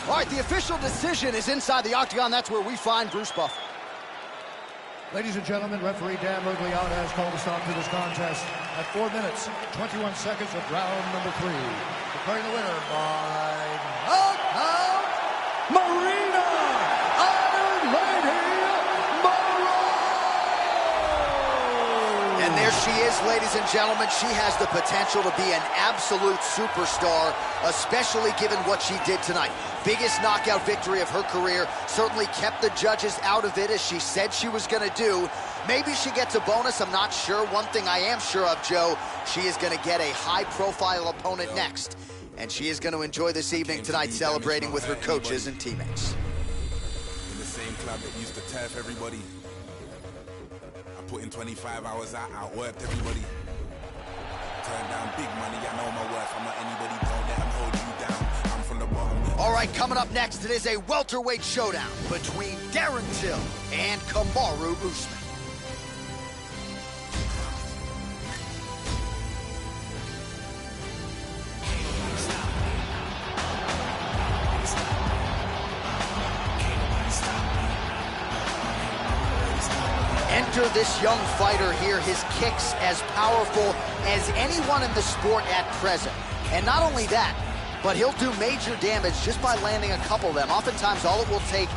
Speaker 1: All right, the official decision is inside the octagon. That's where we find Bruce Buffer.
Speaker 3: Ladies and gentlemen, referee Dan Mergliotta has called a stop to this contest at 4 minutes, 21 seconds of round number 3. Declaring the winner by knockout, Marina Iron Lady Moreau!
Speaker 1: And there she is, ladies and gentlemen. She has the potential to be an absolute superstar, especially given what she did tonight. Biggest knockout victory of her career. Certainly kept the judges out of it, as she said she was going to do. Maybe she gets a bonus, I'm not sure. One thing I am sure of, Joe, she is going to get a high-profile opponent next. And she is going to enjoy this evening tonight, celebrating with her coaches and teammates.
Speaker 8: In the same club that used to turf everybody. I put in 25 hours, I outworked everybody. Turn down big money, I know my worth. I'm not anybody, don't let them hold you down. I'm from the bottom.
Speaker 1: All right, coming up next, it is a welterweight showdown between Darren Till and Kamaru Usman. Enter this young fighter here, his kicks as powerful as anyone in the sport at present. And not only that, but he'll do major damage just by landing a couple of them. Oftentimes, all it will take,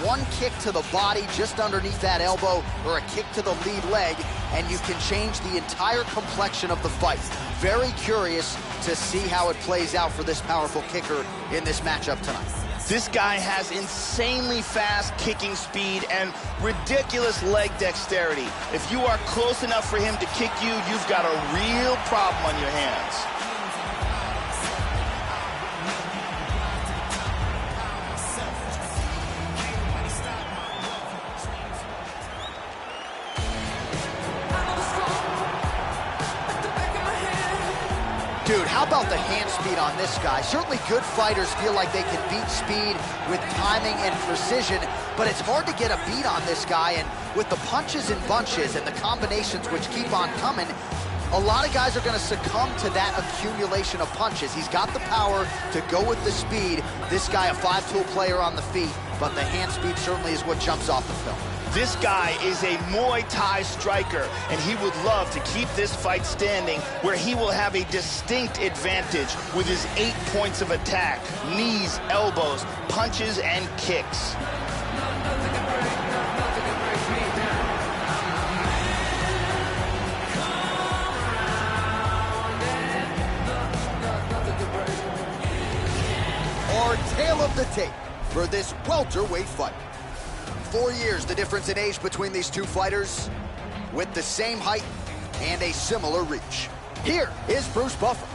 Speaker 1: one kick to the body just underneath that elbow or a kick to the lead leg, and you can change the entire complexion of the fight. Very curious to see how it plays out for this powerful kicker in this matchup tonight.
Speaker 2: This guy has insanely fast kicking speed and ridiculous leg dexterity. If you are close enough for him to kick you, you've got a real problem on your hands.
Speaker 1: Dude, how about the hand speed on this guy? Certainly good fighters feel like they can beat speed with timing and precision, but it's hard to get a beat on this guy, and with the punches and bunches and the combinations which keep on coming, a lot of guys are going to succumb to that accumulation of punches. He's got the power to go with the speed. This guy, a 5-tool player on the feet, but the hand speed certainly is what jumps off the film.
Speaker 2: This guy is a Muay Thai striker, and he would love to keep this fight standing, where he will have a distinct advantage with his 8 points of attack: knees, elbows, punches, and kicks.
Speaker 1: Our tale of the tape for this welterweight fight. 4 years the difference in age between these two fighters, with the same height and a similar reach. Here is Bruce Buffer.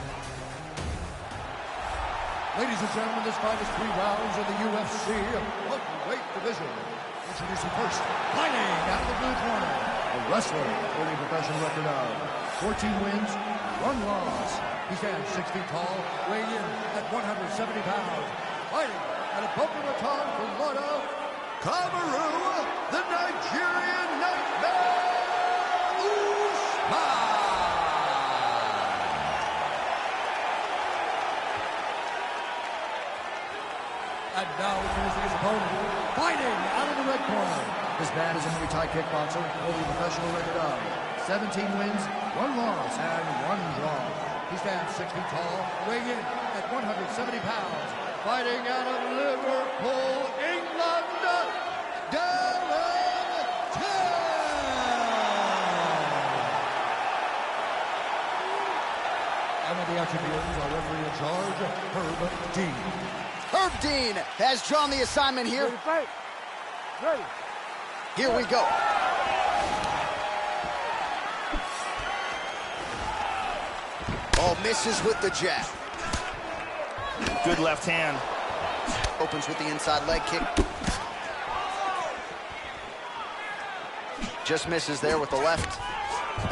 Speaker 3: Ladies and gentlemen, this fight is 3 rounds in the UFC welterweight division. Introducing first, fighting out of the blue corner, a wrestler holding a professional record of 14 wins, 1 loss. He stands 6 feet tall, weighing in at 170 pounds. Fighting at a bump of a tongue from Florida, Kamaru, the Nigerian Nightmare, Usman. And now introducing his opponent, fighting out of the red corner. This man is a Muay Thai kickboxer, holding a professional record of 17 wins, 1 loss, and 1 draw. He stands 6 feet tall, weighing in at 170 pounds. Fighting out of Liverpool, England, Darren Till. And with the action begins, our referee in charge, Herb Dean.
Speaker 1: Herb Dean has drawn the assignment here.
Speaker 4: Ready, fight. Ready.
Speaker 1: Here we go. Oh, misses with the jab.
Speaker 2: Good left hand.
Speaker 1: Opens with the inside leg kick. Just misses there with the left.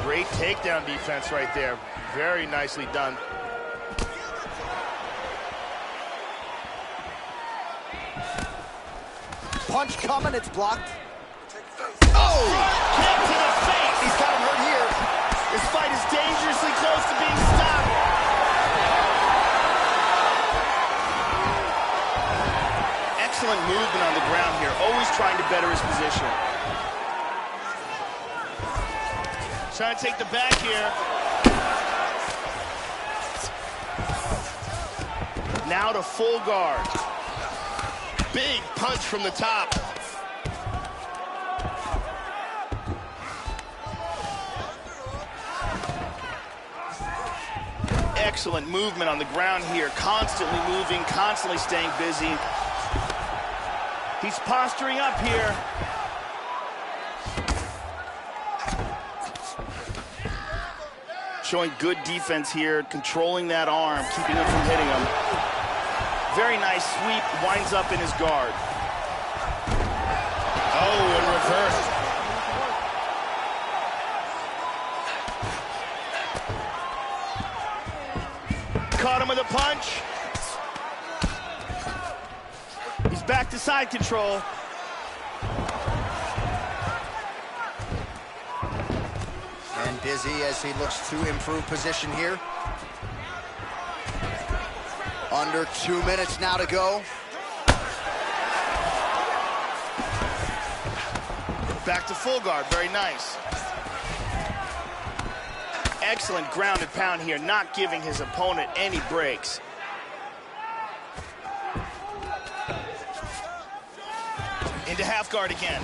Speaker 2: Great takedown defense right there. Very nicely done.
Speaker 1: Punch coming, it's blocked.
Speaker 2: Oh! Kick to the face!
Speaker 1: He's got him hurt here.
Speaker 2: This fight is dangerously close to being stopped. Excellent movement on the ground here, always trying to better his position. Trying to take the back here. Now to full guard. Big punch from the top. Excellent movement on the ground here. Constantly moving, constantly staying busy. He's posturing up here. Showing good defense here, controlling that arm, keeping him from hitting him. Very nice sweep, winds up in his guard. Oh, and reversed. Caught him with a punch. He's back to side control.
Speaker 1: And busy as he looks to improve position here. Under 2 minutes now to go.
Speaker 2: Back to full guard, very nice. Excellent ground and pound here, not giving his opponent any breaks. Into half guard again.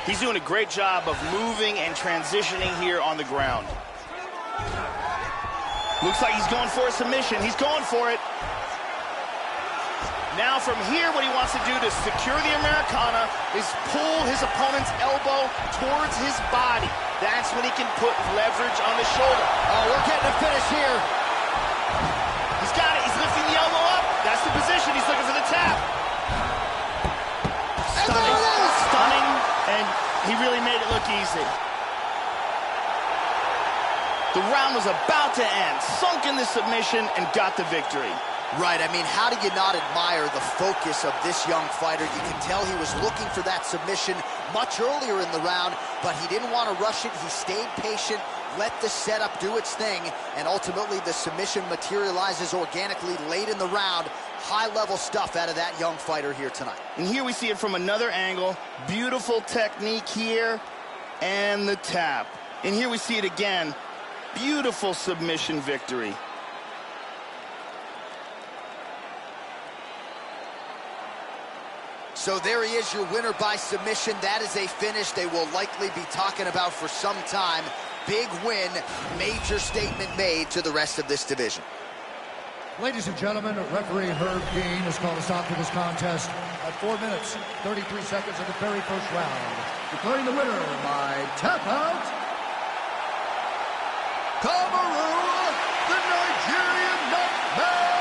Speaker 2: He's doing a great job of moving and transitioning here on the ground. Looks like he's going for a submission. He's going for it. Now from here, what he wants to do to secure the Americana is pull his opponent's elbow towards his body. That's when he can put leverage on the shoulder.
Speaker 1: Oh, we're getting a finish here.
Speaker 2: He's got it. He's lifting the elbow up. That's the position. He's looking for the tap. Stunning. Stunning. And he really made it look easy. The round was about to end. Sunk in the submission and got the victory.
Speaker 1: Right, I mean, how do you not admire the focus of this young fighter? You can tell he was looking for that submission much earlier in the round, but he didn't want to rush it. He stayed patient, let the setup do its thing, and ultimately the submission materializes organically late in the round. High-level stuff out of that young fighter here tonight.
Speaker 2: And here we see it from another angle. Beautiful technique here, and the tap. And here we see it again. Beautiful submission victory.
Speaker 1: So there he is, your winner by submission. That is a finish they will likely be talking about for some time. Big win, major statement made to the rest of this division.
Speaker 3: Ladies and gentlemen, referee Herb Dean has called a stop to this contest at 4 minutes, 33 seconds of the very first round. Declaring the winner by tap out, Cameroon, the Nigerian nutmeg.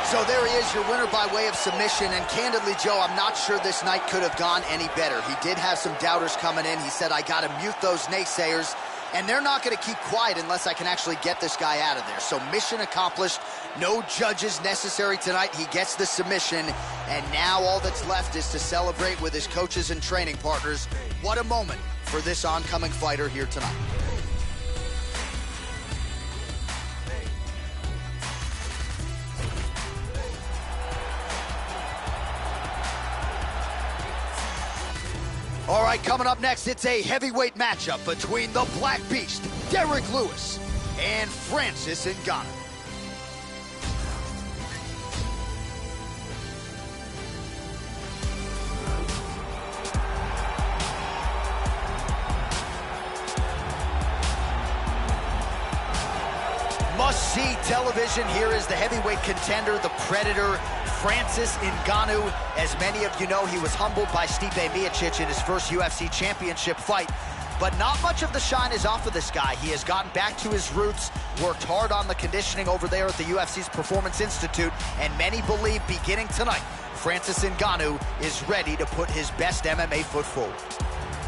Speaker 1: So there he is, your winner by way of submission. And candidly, Joe, I'm not sure this night could have gone any better. He did have some doubters coming in. He said, I got to mute those naysayers. And they're not going to keep quiet unless I can actually get this guy out of there. So mission accomplished. No judges necessary tonight. He gets the submission. And now all that's left is to celebrate with his coaches and training partners. What a moment for this oncoming fighter here tonight. All right, coming up next, it's a heavyweight matchup between the Black Beast, Derek Lewis, and Francis Ngannou. Must-see television. television, here is the heavyweight contender, the Predator, Francis Ngannou. As many of you know, he was humbled by Stipe Miocic in his first UFC championship fight. But not much of the shine is off of this guy. He has gotten back to his roots, worked hard on the conditioning over there at the UFC's Performance Institute, and many believe beginning tonight, Francis Ngannou is ready to put his best MMA foot forward.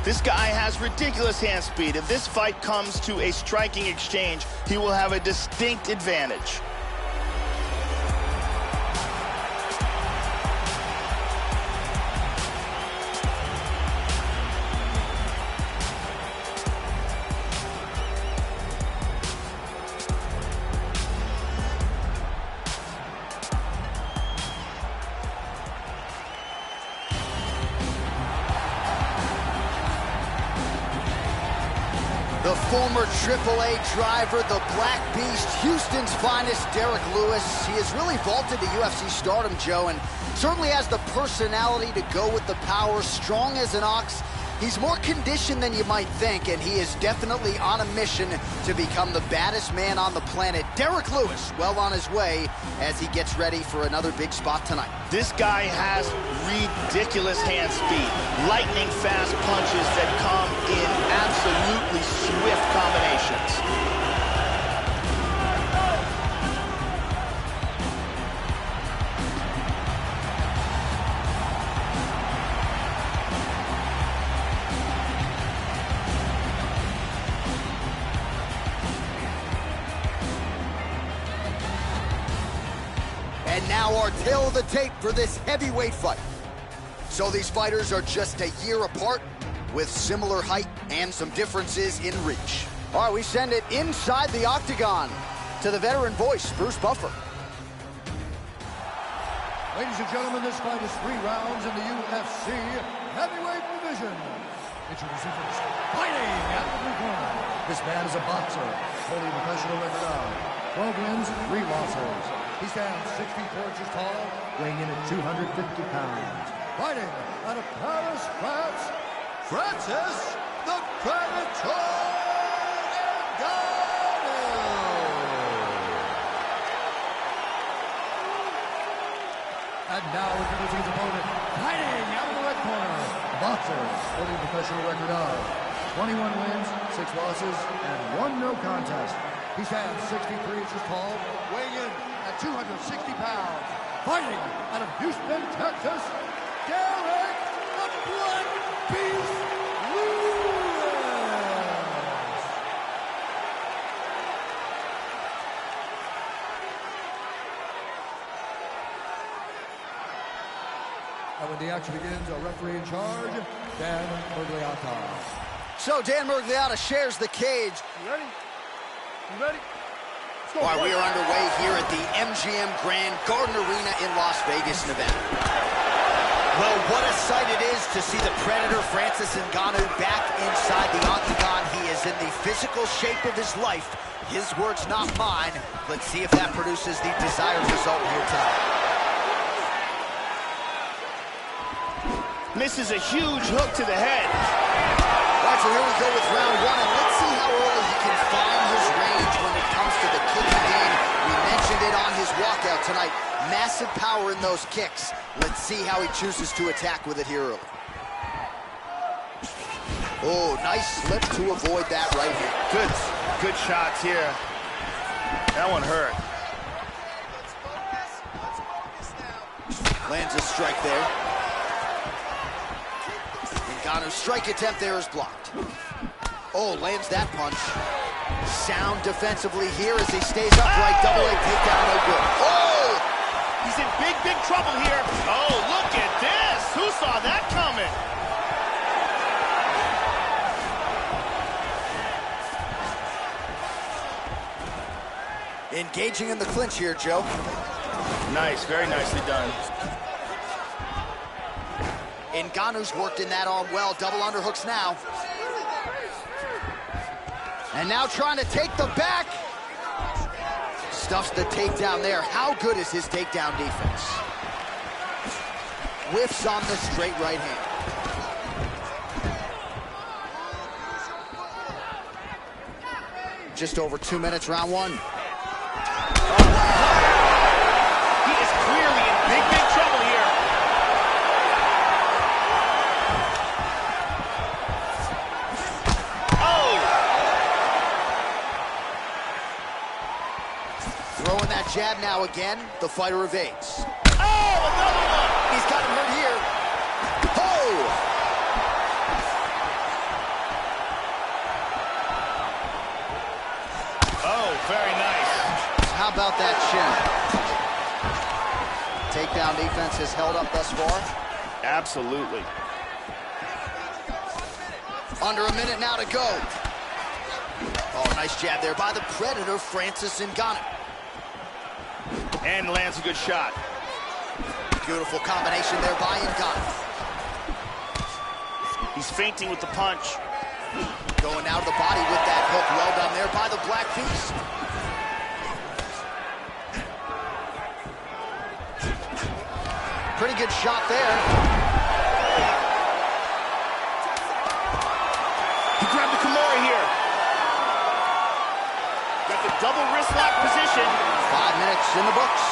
Speaker 2: This guy has ridiculous hand speed. If this fight comes to a striking exchange, he will have a distinct advantage.
Speaker 1: The former AAA driver, the Black Beast, Houston's finest, Derek Lewis. He has really vaulted to UFC stardom, Joe, and certainly has the personality to go with the power, strong as an ox. He's more conditioned than you might think, and he is definitely on a mission to become the baddest man on the planet. Derek Lewis, well on his way as he gets ready for another big spot tonight.
Speaker 2: This guy has ridiculous hand speed, lightning fast punches that come in absolutely swift combinations.
Speaker 1: And now our tale of the tape for this heavyweight fight. So these fighters are just a year apart with similar height and some differences in reach. All right, we send it inside the octagon to the veteran voice, Bruce Buffer.
Speaker 3: Ladies and gentlemen, this fight is 3 rounds in the UFC heavyweight division. Introducing first, fighting out of the blue corner. This man is a boxer, holding a professional record of 12 wins, 3 losses. He stands 64 inches tall, weighing in at 250 pounds. Fighting out of Paris, France, Francis the Predator Ngannou. And now introducing his opponent, fighting out of the red corner, boxer, holding a professional record of 21 wins, 6 losses, and 1 no contest. He stands 63 inches tall, weighing in at 260 pounds. Fighting out of Houston, Texas, Derek the Black Beast Lewis. And when the action begins, our referee in charge, Dan Mergliata.
Speaker 1: So Dan Mergliata shares the cage.
Speaker 4: You ready? You ready?
Speaker 1: All right, we are underway here at the MGM Grand Garden Arena in Las Vegas, Nevada. Well, what a sight it is to see the Predator, Francis Ngannou, back inside the octagon. He is in the physical shape of his life. His words, not mine. Let's see if that produces the desired result here tonight.
Speaker 2: Misses a huge hook to the head.
Speaker 1: All right, so here we go with round 1, and let's see how early he can find his range when it comes to the kicking game. We mentioned it on his walkout tonight. Massive power in those kicks. Let's see how he chooses to attack with it here early. Oh, nice slip to avoid that right hand.
Speaker 2: Good shots here. That one hurt.
Speaker 1: Lands a strike there. Ngannou's strike attempt there is blocked. Oh, lands that punch. Sound defensively here as he stays upright. Double leg takedown, no good. Oh!
Speaker 2: He's in big trouble here. Oh, look at this. Who saw that coming?
Speaker 1: Engaging in the clinch here, Joe.
Speaker 2: Nice, very nicely done.
Speaker 1: Ngannou's worked in that arm well. Double underhooks now. And now trying to take the back. Stuffs the takedown there. How good is his takedown defense? Whiffs on the straight right hand. Just over 2 minutes, round 1.
Speaker 2: Oh,
Speaker 1: now again. The fighter evades.
Speaker 2: Oh, another one!
Speaker 1: He's got him hurt here. Oh!
Speaker 2: Oh, very nice.
Speaker 1: How about that shin? Takedown defense has held up thus far.
Speaker 2: Absolutely.
Speaker 1: Under a minute now to go. Oh, nice jab there by the Predator, Francis Ngannou.
Speaker 2: And lands a good shot.
Speaker 1: Beautiful combination there by Ngannou.
Speaker 2: He's feinting with the punch.
Speaker 1: Going out of the body with that hook. Well done there by the Black Beast. Pretty good shot there.
Speaker 2: He grabbed the Kimura here. Got the double wrist lock position.
Speaker 1: 5 minutes in the books.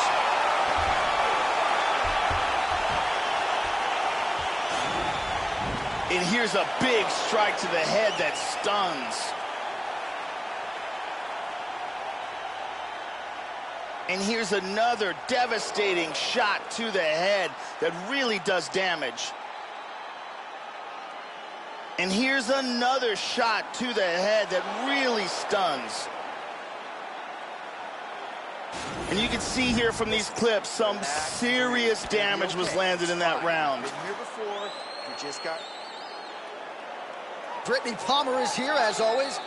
Speaker 2: And here's a big strike to the head that stuns. And here's another devastating shot to the head that really does damage. And here's another shot to the head that really stuns. And you can see here from these clips, some serious damage was landed in that round.
Speaker 5: Been here before, you just got...
Speaker 1: Brittany Palmer is here, as always.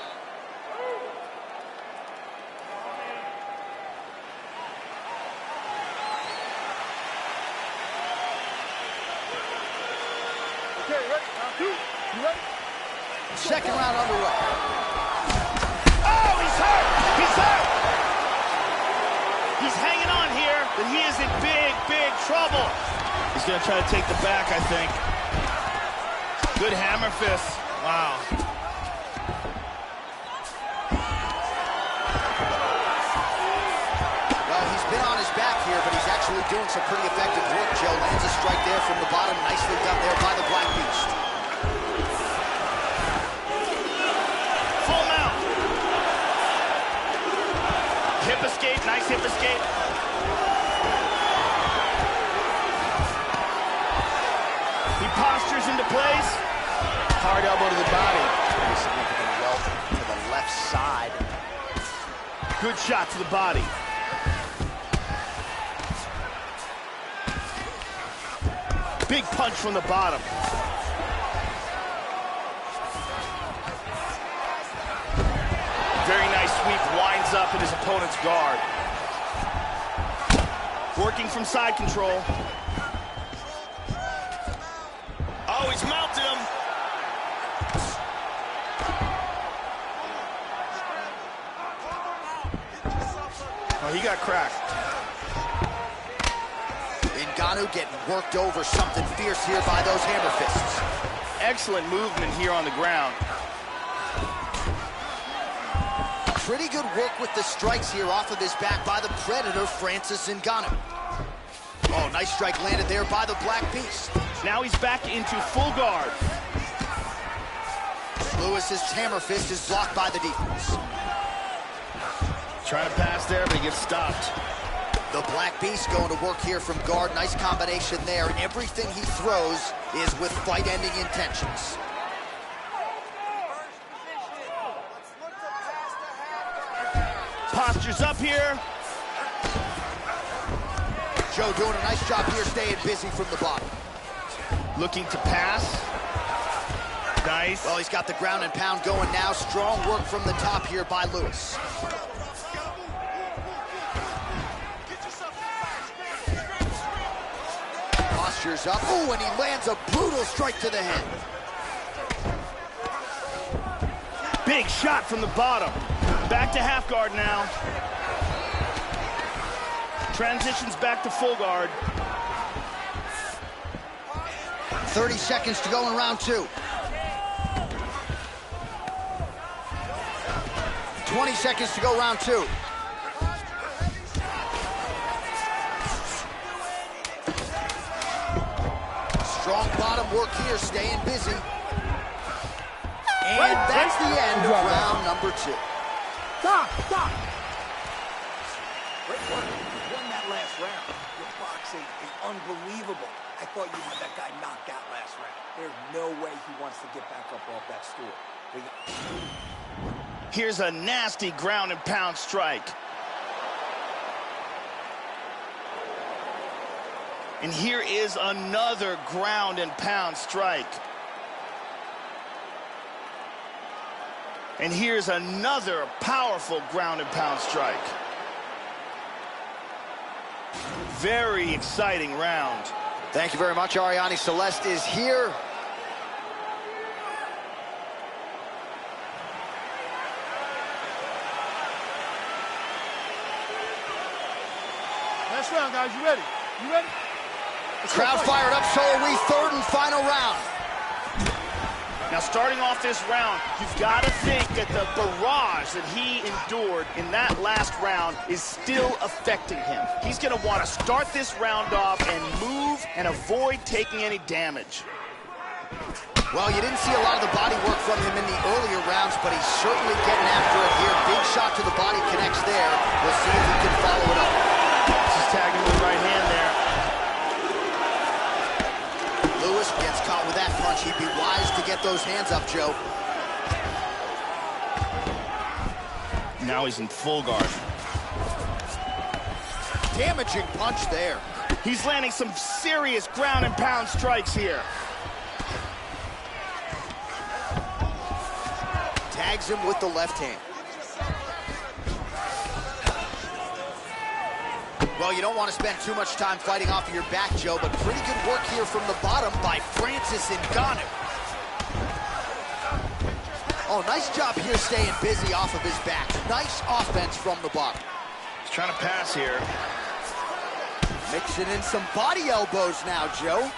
Speaker 4: Okay, ready? Round 2. You ready?
Speaker 1: Second round underway.
Speaker 2: Oh, he's hurt! He's hurt! He's hanging on here, but he is in big, big trouble. He's gonna try to take the back, I think. Good hammer fist. Wow.
Speaker 1: Well, he's been on his back here, but he's actually doing some pretty effective work. Joe lands a strike there from the bottom. Nicely done there by the Black Beast.
Speaker 2: Full mount. Hip escape, nice hip escape. He postures into place. Hard elbow to the body.
Speaker 1: Pretty significant welt to the left side.
Speaker 2: Good shot to the body. Big punch from the bottom. Very nice sweep, winds up in his opponent's guard. Working from side control. Oh, he's mounted him. Oh, he got cracked.
Speaker 1: Ngannou getting worked over, something fierce here by those hammer fists.
Speaker 2: Excellent movement here on the ground.
Speaker 1: Pretty good work with the strikes here off of his back by the Predator, Francis Ngannou. Oh, nice strike landed there by the Black Beast.
Speaker 2: Now he's back into full guard.
Speaker 1: Lewis's hammer fist is blocked by the defense.
Speaker 2: Trying to pass there, but he gets stopped.
Speaker 1: The Black Beast going to work here from guard. Nice combination there. Everything he throws is with fight-ending intentions.
Speaker 2: Postures up here.
Speaker 1: Joe doing a nice job here, staying busy from the bottom.
Speaker 2: Looking to pass. Nice.
Speaker 1: Well, he's got the ground and pound going now. Strong work from the top here by Lewis. Postures up. Ooh, and he lands a brutal strike to the head.
Speaker 2: Big shot from the bottom. Back to half guard now. Transitions back to full guard.
Speaker 1: 30 seconds to go in round 2. 20 seconds to go round 2. Strong bottom work here, staying busy. And that's the end of round number 2.
Speaker 4: Stop! Stop! Great work.
Speaker 9: last round. Your boxing is unbelievable. I thought you had that guy knocked out last round. There's no way he wants to get back up off that stool.
Speaker 2: Here's a nasty ground and pound strike. And here is another ground and pound strike. And here's another powerful ground and pound strike. Very exciting round.
Speaker 1: Thank you very much. Ariane Celeste is here.
Speaker 3: Last round, guys. You ready? You ready?
Speaker 1: Crowd fired up, so are we. Third and final round.
Speaker 2: Now, starting off this round, you've got to think that the barrage that he endured in that last round is still affecting him. He's going to want to start this round off and move and avoid taking any damage.
Speaker 1: Well, you didn't see a lot of the body work from him in the earlier rounds, but he's certainly getting after it here. Big shot to the body connects there. We'll see if he can follow it up.
Speaker 2: He's tagging with the right hand there.
Speaker 1: Lewis gets caught with that punch. He'd be wise to get those hands up, Joe.
Speaker 2: Now he's in full guard.
Speaker 1: Damaging punch there.
Speaker 2: He's landing some serious ground and pound strikes here.
Speaker 1: Tags him with the left hand. Well, you don't want to spend too much time fighting off of your back, Joe, but pretty good work here from the bottom by Francis Ngannou. Oh, nice job here staying busy off of his back. Nice offense from the bottom.
Speaker 2: He's trying to pass here.
Speaker 1: Mixing in some body elbows now, Joe.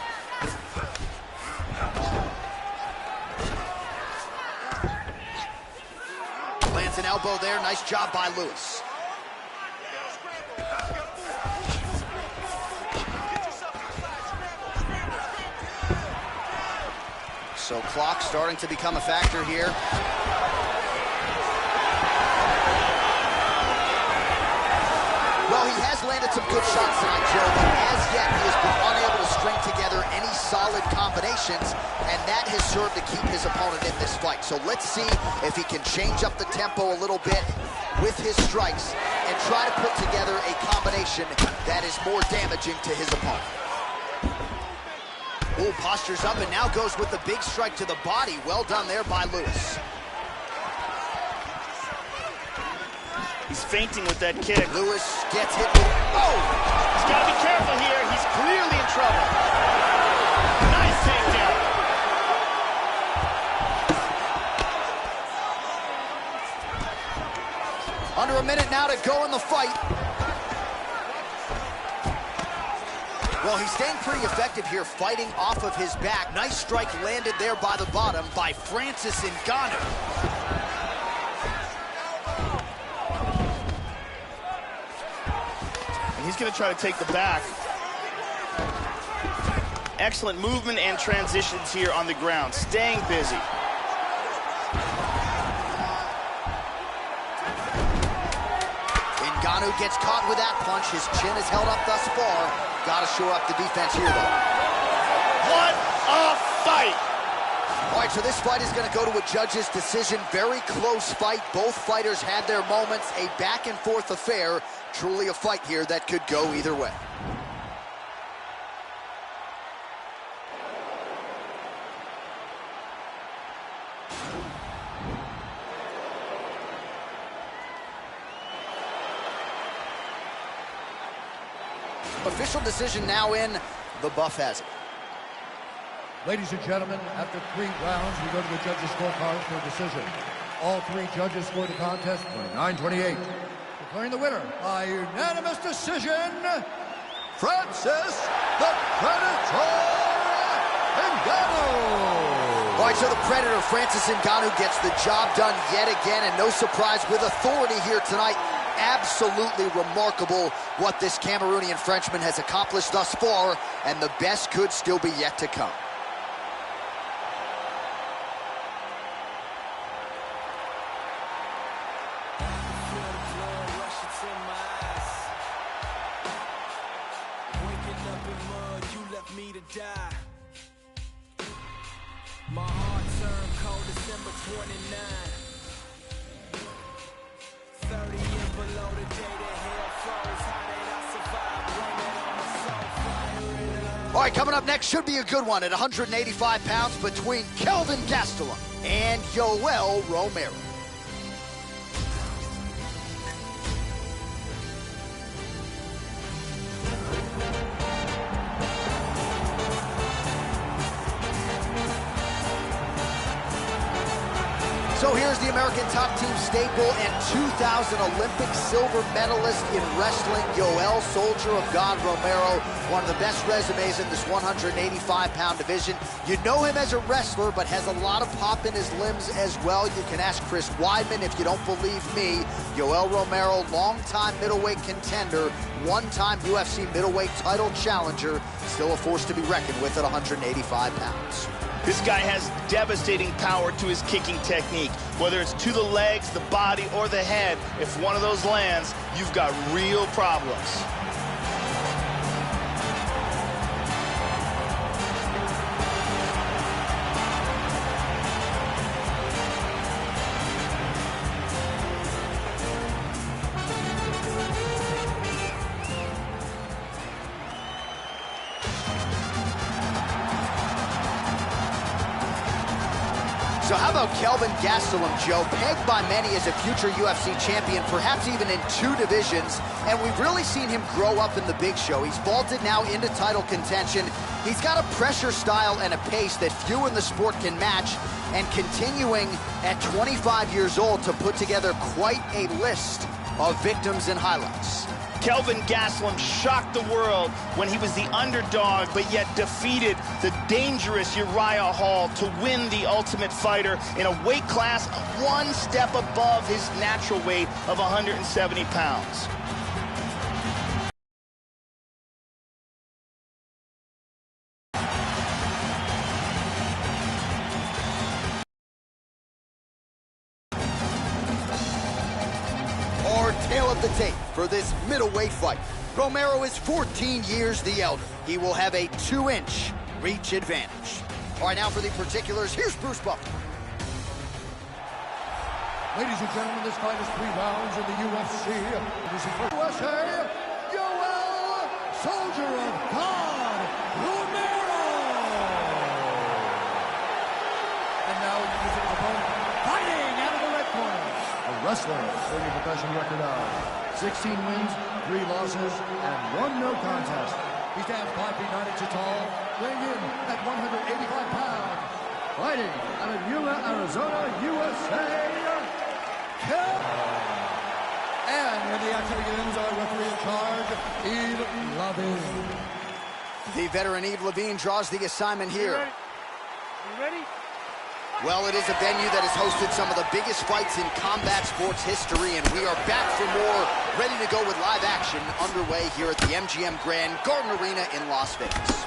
Speaker 1: Lands an elbow there. Nice job by Lewis. So clock starting to become a factor here. Well, he has landed some good shots tonight, Joe, but as yet he has been unable to string together any solid combinations, and that has served to keep his opponent in this fight. So let's see if he can change up the tempo a little bit with his strikes and try to put together a combination that is more damaging to his opponent. Ooh, postures up and now goes with the big strike to the body. Well done there by Lewis.
Speaker 2: He's feinting with that kick.
Speaker 1: Lewis gets hit with... Oh!
Speaker 2: He's got to be careful here. He's clearly in trouble. Nice takedown.
Speaker 1: Under a minute now to go in the fight. Well, he's staying pretty effective here, fighting off of his back. Nice strike landed there by the bottom by Francis Ngannou.
Speaker 2: And he's going to try to take the back. Excellent movement and transitions here on the ground, staying busy.
Speaker 1: Ngannou gets caught with that punch. His chin is held up thus far. Got to shore up the defense here, though.
Speaker 2: What a fight!
Speaker 1: All right, so this fight is going to go to a judge's decision. Very close fight. Both fighters had their moments. A back-and-forth affair. Truly a fight here that could go either way. Official decision now in. The buff has it.
Speaker 3: Ladies and gentlemen, after 3 rounds, we go to the judges' scorecard for a decision. All 3 judges scored the contest 29-28. Declaring the winner by unanimous decision, Francis the Predator Ngannou.
Speaker 1: All right, so the Predator, Francis Ngannou, gets the job done yet again, and no surprise, with authority here tonight. Absolutely remarkable what this Cameroonian Frenchman has accomplished thus far, and the best could still be yet to come.
Speaker 7: left me to die. My heart turned cold December 29. 30 and below the day that hell froze. How did I survive? Blame it on my soul. Fire it up.
Speaker 1: All right, coming up next should be a good one at 185 pounds between Kelvin Gastelum and Yoel Romero. So here's the American top team staple and 2000 Olympic silver medalist in wrestling, Yoel Soldier of God Romero. One of the best resumes in this 185-pound division. You know him as a wrestler, but has a lot of pop in his limbs as well. You can ask Chris Weidman if you don't believe me. Yoel Romero, longtime middleweight contender, one-time UFC middleweight title challenger, still a force to be reckoned with at 185 pounds.
Speaker 2: This guy has devastating power to his kicking technique. Whether it's to the legs, the body, or the head, if one of those lands, you've got real problems.
Speaker 1: So how about Kelvin Gastelum, Joe? Pegged by many as a future UFC champion, perhaps even in 2 divisions, and we've really seen him grow up in the big show. He's vaulted now into title contention. He's got a pressure style and a pace that few in the sport can match, and continuing at 25 years old to put together quite a list of victims and highlights.
Speaker 2: Kelvin Gastelum shocked the world when he was the underdog, but yet defeated the dangerous Uriah Hall to win the Ultimate Fighter in a weight class one step above his natural weight of 170 pounds.
Speaker 1: Tail of the tape for this middleweight fight. Romero is 14 years the elder. He will have a 2-inch reach advantage. All right, now for the particulars, here's Bruce Buffer.
Speaker 3: Ladies and gentlemen, this fight is 3 rounds in the UFC. This is for USA, Yoel Soldier of God Romero. And now introducing his opponent, fighting out of the red corner. A wrestler with a professional record of 16 wins, 3 losses, and 1 no contest. He stands 5 feet 9 inches tall, weighing in at 185 pounds. Fighting out of Yuma, Arizona, USA, and when the action begins, our referee in charge, Yves Lavigne.
Speaker 1: The veteran Yves Lavigne draws the assignment here.
Speaker 4: You ready?
Speaker 1: Well, it is a venue that has hosted some of the biggest fights in combat sports history, and we are back for more, ready to go with live action underway here at the MGM Grand Garden Arena in Las Vegas.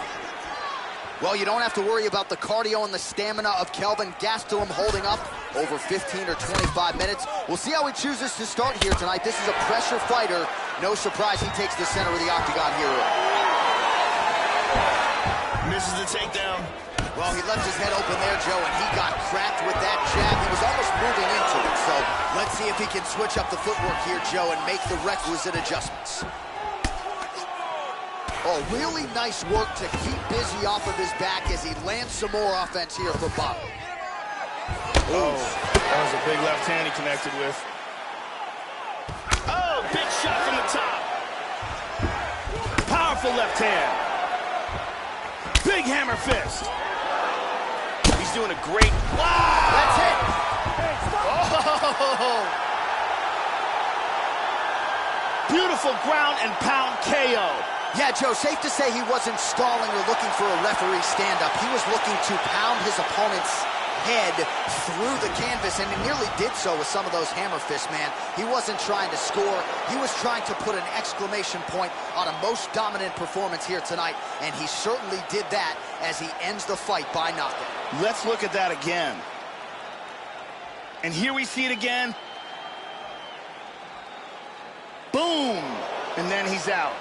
Speaker 1: Well, you don't have to worry about the cardio and the stamina of Kelvin Gastelum holding up over 15 or 25 minutes. We'll see how he chooses to start here tonight. This is a pressure fighter. No surprise he takes the center of the octagon here.
Speaker 2: Misses the takedown.
Speaker 1: Well, he left his head open there, Joe, and he got cracked with that jab. He was almost moving into it, so let's see if he can switch up the footwork here, Joe, and make the requisite adjustments. Oh, really nice work to keep busy off of his back as he lands some more offense here for Bob.
Speaker 2: Oh, that was a big left hand he connected with. Oh, big shot from the top. Powerful left hand. Big hammer fist. He's doing a great... Wow!
Speaker 1: That's it!
Speaker 2: Oh! Beautiful ground and pound KO.
Speaker 1: Yeah, Joe, safe to say he wasn't stalling or looking for a referee stand-up. He was looking to pound his opponent's head through the canvas, and he nearly did so with some of those hammer fists, man. He wasn't trying to score. He was trying to put an exclamation point on a most dominant performance here tonight, and he certainly did that as he ends the fight by knockout.
Speaker 2: Let's look at that again. And here we see it again. Boom! And then he's out.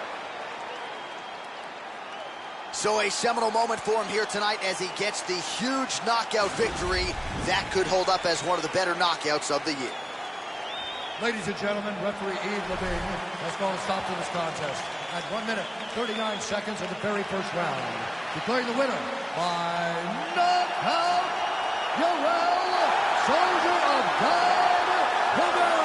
Speaker 1: So a seminal moment for him here tonight as he gets the huge knockout victory. That could hold up as one of the better knockouts of the year.
Speaker 3: Ladies and gentlemen, referee Yves Levine has called a stop to this contest at 1 minute, 39 seconds of the very first round. Declaring the winner by knockout, Yoel Soldier of God Romero.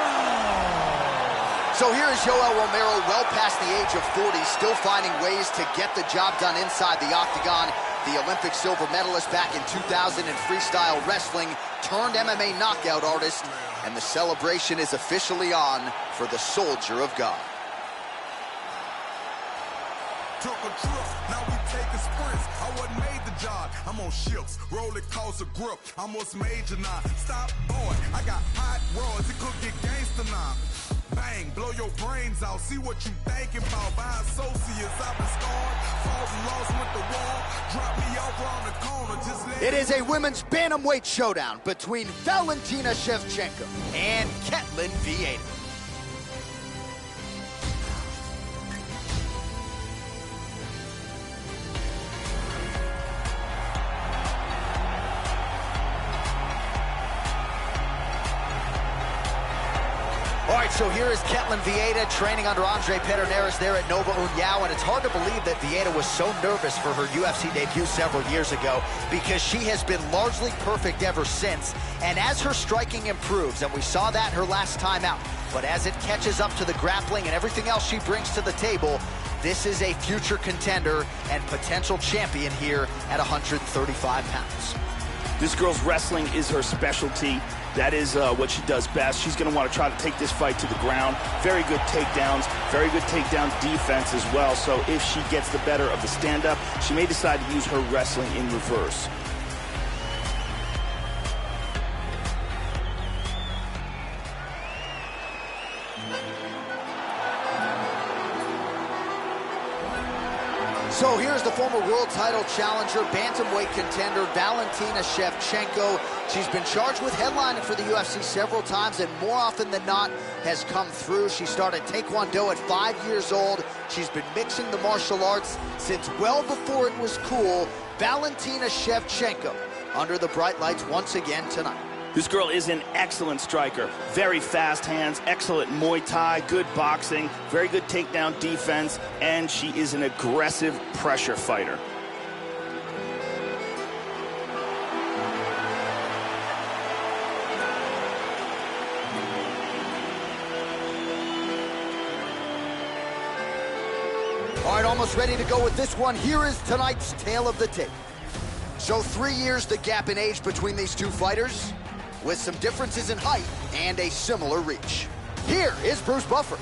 Speaker 1: So here is Yoel Romero, well past the age of 40, still finding ways to get the job done inside the octagon. The Olympic silver medalist back in 2000 in freestyle wrestling turned MMA knockout artist. And the celebration is officially on for the Soldier of God.
Speaker 8: Took a trip, now we taking sprints. I wasn't made the job. I'm on ships, roller coaster grip. I'm what's major now. Stop, boy. I got hot rods. It could get gangster now. Bang, blow your brains out. See what you thinking about. By associates, I've been scarred. Fought and lost with the wall. Drop me off around the corner. Just let
Speaker 1: it is a women's bantamweight showdown between Valentina Shevchenko and Ketlen Vieira. All right, so here is Ketlen Vieira training under Andre Pederneiras there at Nova União, and it's hard to believe that Vieira was so nervous for her UFC debut several years ago because she has been largely perfect ever since. And as her striking improves, and we saw that her last time out, but as it catches up to the grappling and everything else she brings to the table, this is a future contender and potential champion here at 135 pounds.
Speaker 2: This girl's wrestling is her specialty. That is what she does best. She's going to want to try to take this fight to the ground. Very good takedowns, very good takedown defense as well. So if she gets the better of the stand-up, she may decide to use her wrestling in reverse.
Speaker 1: So here's the former world title challenger, bantamweight contender, Valentina Shevchenko. She's been charged with headlining for the UFC several times, and more often than not has come through. She started Taekwondo at 5 years old. She's been mixing the martial arts since well before it was cool. Valentina Shevchenko under the bright lights once again tonight.
Speaker 2: This girl is an excellent striker. Very fast hands, excellent Muay Thai, good boxing, very good takedown defense, and she is an aggressive pressure fighter.
Speaker 1: All right, almost ready to go with this one. Here is tonight's tale of the tape. So 3 years the gap in age between these two fighters, with some differences in height and a similar reach. Here is Bruce Buffer.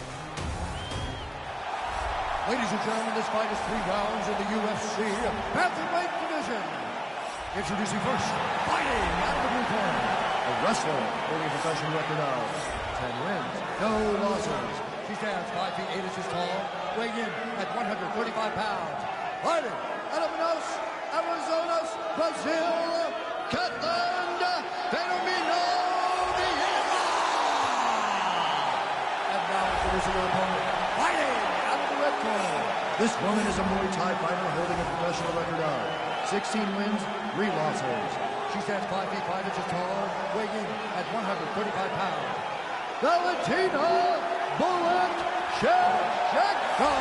Speaker 3: Ladies and gentlemen, this fight is 3 rounds in the UFC bantamweight division. Introducing first, fighting out of the blue corner, a wrestler holding a professional record of 10 wins, no losses. She stands 5 feet 8 inches tall, weighing in at 135 pounds. Fighting out of Manaus, Arizona, Brazil, Ketlen Vieira. And now introducing her opponent, fighting out of the red corner. This woman is a Muay Thai fighter holding a professional record of 16 wins, 3 losses. She stands 5 feet 5 inches tall, weighing in at 135 pounds. Valentina Bullet Shevchenko.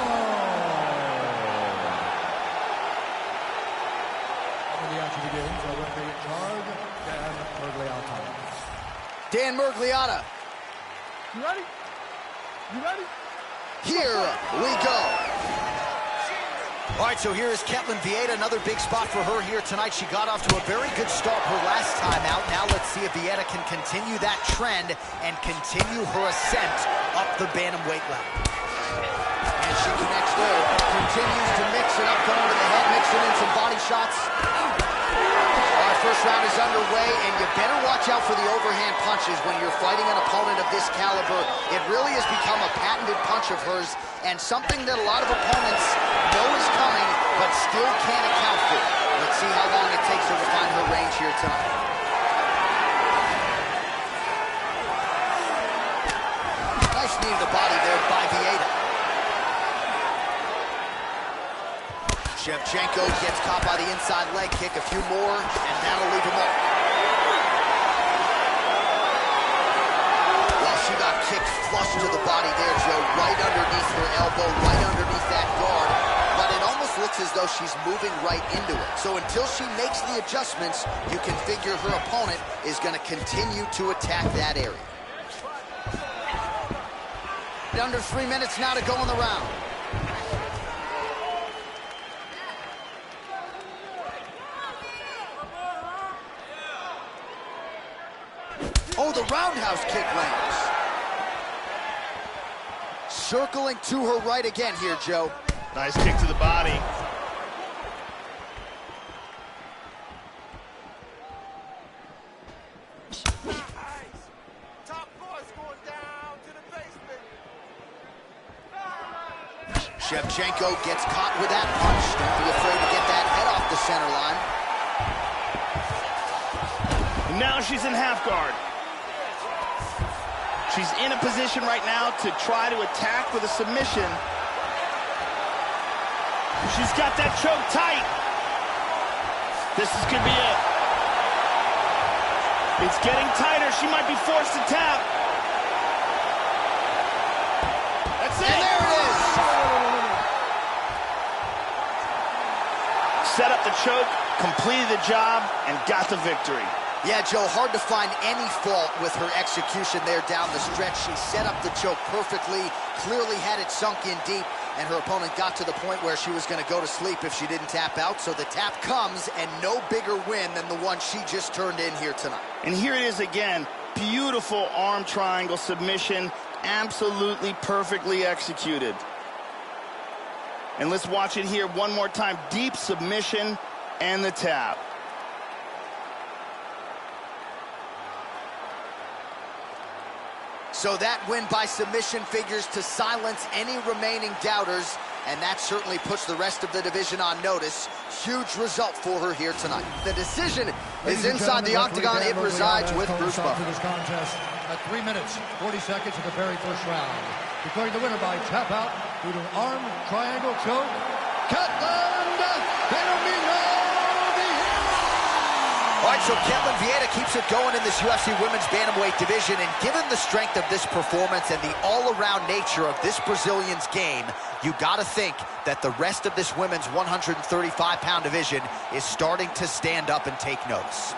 Speaker 3: When the action begins, our referee in charge, Dan Mergliata.
Speaker 1: Dan Mergliata.
Speaker 4: You ready? You ready?
Speaker 1: Here we go. All right, so here is Ketlen Vieira, another big spot for her here tonight. She got off to a very good start her last time out. Now let's see if Vieira can continue that trend and continue her ascent up the bantamweight ladder. And she connects there, continues to mix it up, going to the head, mixing in some body shots. All right, first round is underway, and you better watch out for the overhand punches when you're fighting an opponent of this caliber. It really has become a patented punch of hers, and something that a lot of opponents know is coming, but still can't account for. Let's see how long it takes her to find her range here tonight. Nice knee to the body there by Vieira. Shevchenko gets caught by the inside leg kick, a few more, and that'll leave him up. Well, she got kicked flush to the body there, Joe, right underneath her elbow, right underneath that guard. But it almost looks as though she's moving right into it. So until she makes the adjustments, you can figure her opponent is going to continue to attack that area. Under 3 minutes now to go in the round. Oh, the roundhouse kick lands. Circling to her right again here, Joe.
Speaker 2: Nice kick to the body.
Speaker 1: Shevchenko gets caught with that punch. Don't be afraid to get that head off the center line.
Speaker 2: Now she's in half guard. She's in a position right now to try to attack with a submission. She's got that choke tight. This could be it. It's getting tighter. She might be forced to tap. That's it.
Speaker 1: And there it is.
Speaker 2: Set up the choke, completed the job, and got the victory.
Speaker 1: Yeah, Joe, hard to find any fault with her execution there down the stretch. She set up the choke perfectly, clearly had it sunk in deep, and her opponent got to the point where she was going to go to sleep if she didn't tap out. So the tap comes, and no bigger win than the one she just turned in here tonight.
Speaker 2: And here it is again. Beautiful arm triangle submission, absolutely perfectly executed. And let's watch it here one more time. Deep submission and the tap.
Speaker 1: So that win by submission figures to silence any remaining doubters, and that certainly puts the rest of the division on notice. Huge result for her here tonight. The decision is inside the octagon. It resides with Bruce Buffer.
Speaker 3: This contest at 3 minutes, 40 seconds of the very first round. Declaring the winner by tap out due to an arm triangle choke, Ketlen Vieira.
Speaker 1: All right, so Ketlen Vieira keeps it going in this UFC Women's Bantamweight division, and given the strength of this performance and the all-around nature of this Brazilian's game, you got to think that the rest of this women's 135-pound division is starting to stand up and take notice.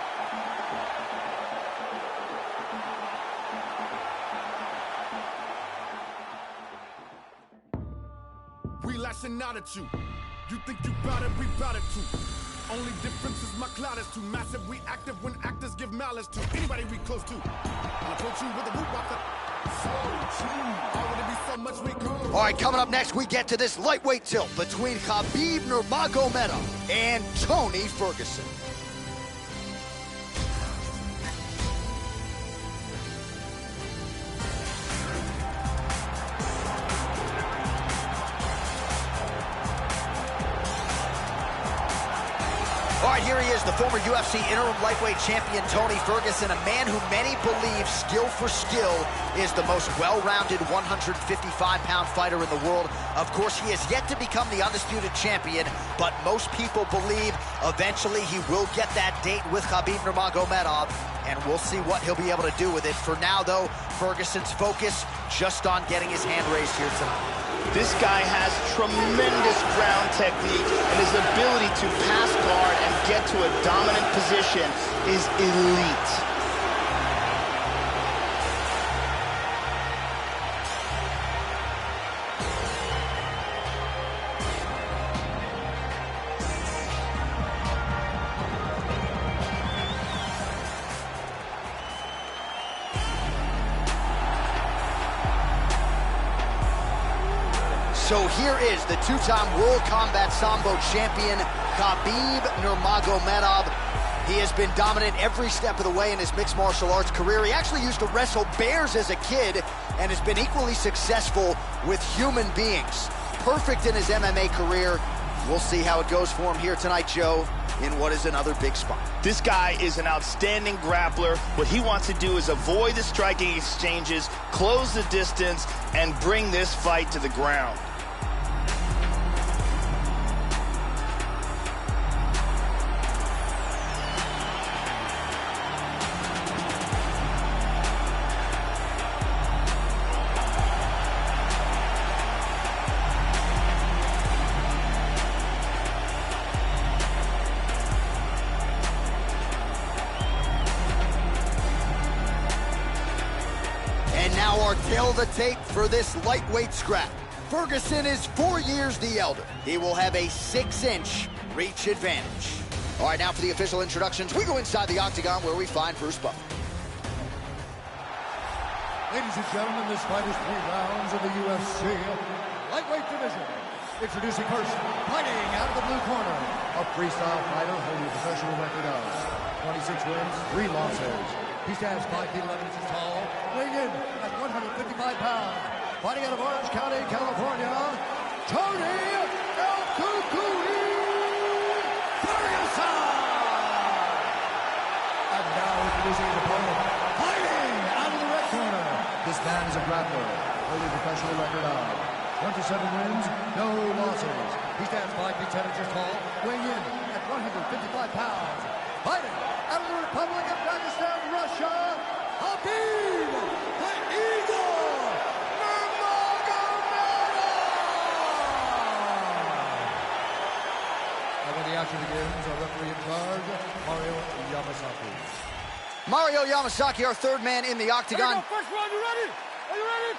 Speaker 7: We lashing out at you. You think you bout it, we bout it too. Only difference is my cloud is too massive. We active when actors give malice to anybody we close to. I'll approach you with a root walker. So true. Why would it be so much we could?
Speaker 1: All right, coming up next, we get to this lightweight tilt between Khabib Nurmagomedov and Tony Ferguson. All right, here he is, the former UFC interim lightweight champion, Tony Ferguson, a man who many believe, skill for skill, is the most well-rounded 155-pound fighter in the world. Of course, he has yet to become the undisputed champion, but most people believe eventually he will get that date with Khabib Nurmagomedov, and we'll see what he'll be able to do with it. For now, though, Ferguson's focus just on getting his hand raised here tonight.
Speaker 2: This guy has tremendous ground technique, and his ability to pass guard and get to a dominant position is elite.
Speaker 1: So here is the two-time World Combat Sambo champion, Khabib Nurmagomedov. He has been dominant every step of the way in his mixed martial arts career. He actually used to wrestle bears as a kid and has been equally successful with human beings. Perfect in his MMA career. We'll see how it goes for him here tonight, Joe, in what is another big spot.
Speaker 2: This guy is an outstanding grappler. What he wants to do is avoid the striking exchanges, close the distance, and bring this fight to the ground.
Speaker 1: Now our tale of the tape for this lightweight scrap. Ferguson is 4 years the elder. He will have a 6-inch reach advantage. All right, now for the official introductions, we go inside the octagon where we find Bruce Buffer.
Speaker 3: Ladies and gentlemen, this fight is 3 rounds of the UFC lightweight division. Introducing first, fighting out of the blue corner, a freestyle fighter holding a professional record of 26 wins, 3 losses. He stands 5 feet 11 inches tall, weighing in at 155 pounds. Fighting out of Orange County, California, Tony El Cucuy Ferguson! And now introducing his opponent, fighting out of the red corner. This man is a grappler, holding a professional record of 27 wins, no losses. He stands 5 feet 10 inches tall, weighing in at 155 pounds. Fighting out of the Republic of Dagestan, Russia, Habib the Eagle Nurmagomedov! And when the action begins, our referee in charge, Mario Yamasaki.
Speaker 1: Mario Yamasaki, our 3rd man in the octagon.
Speaker 4: First round, you ready? Are you ready?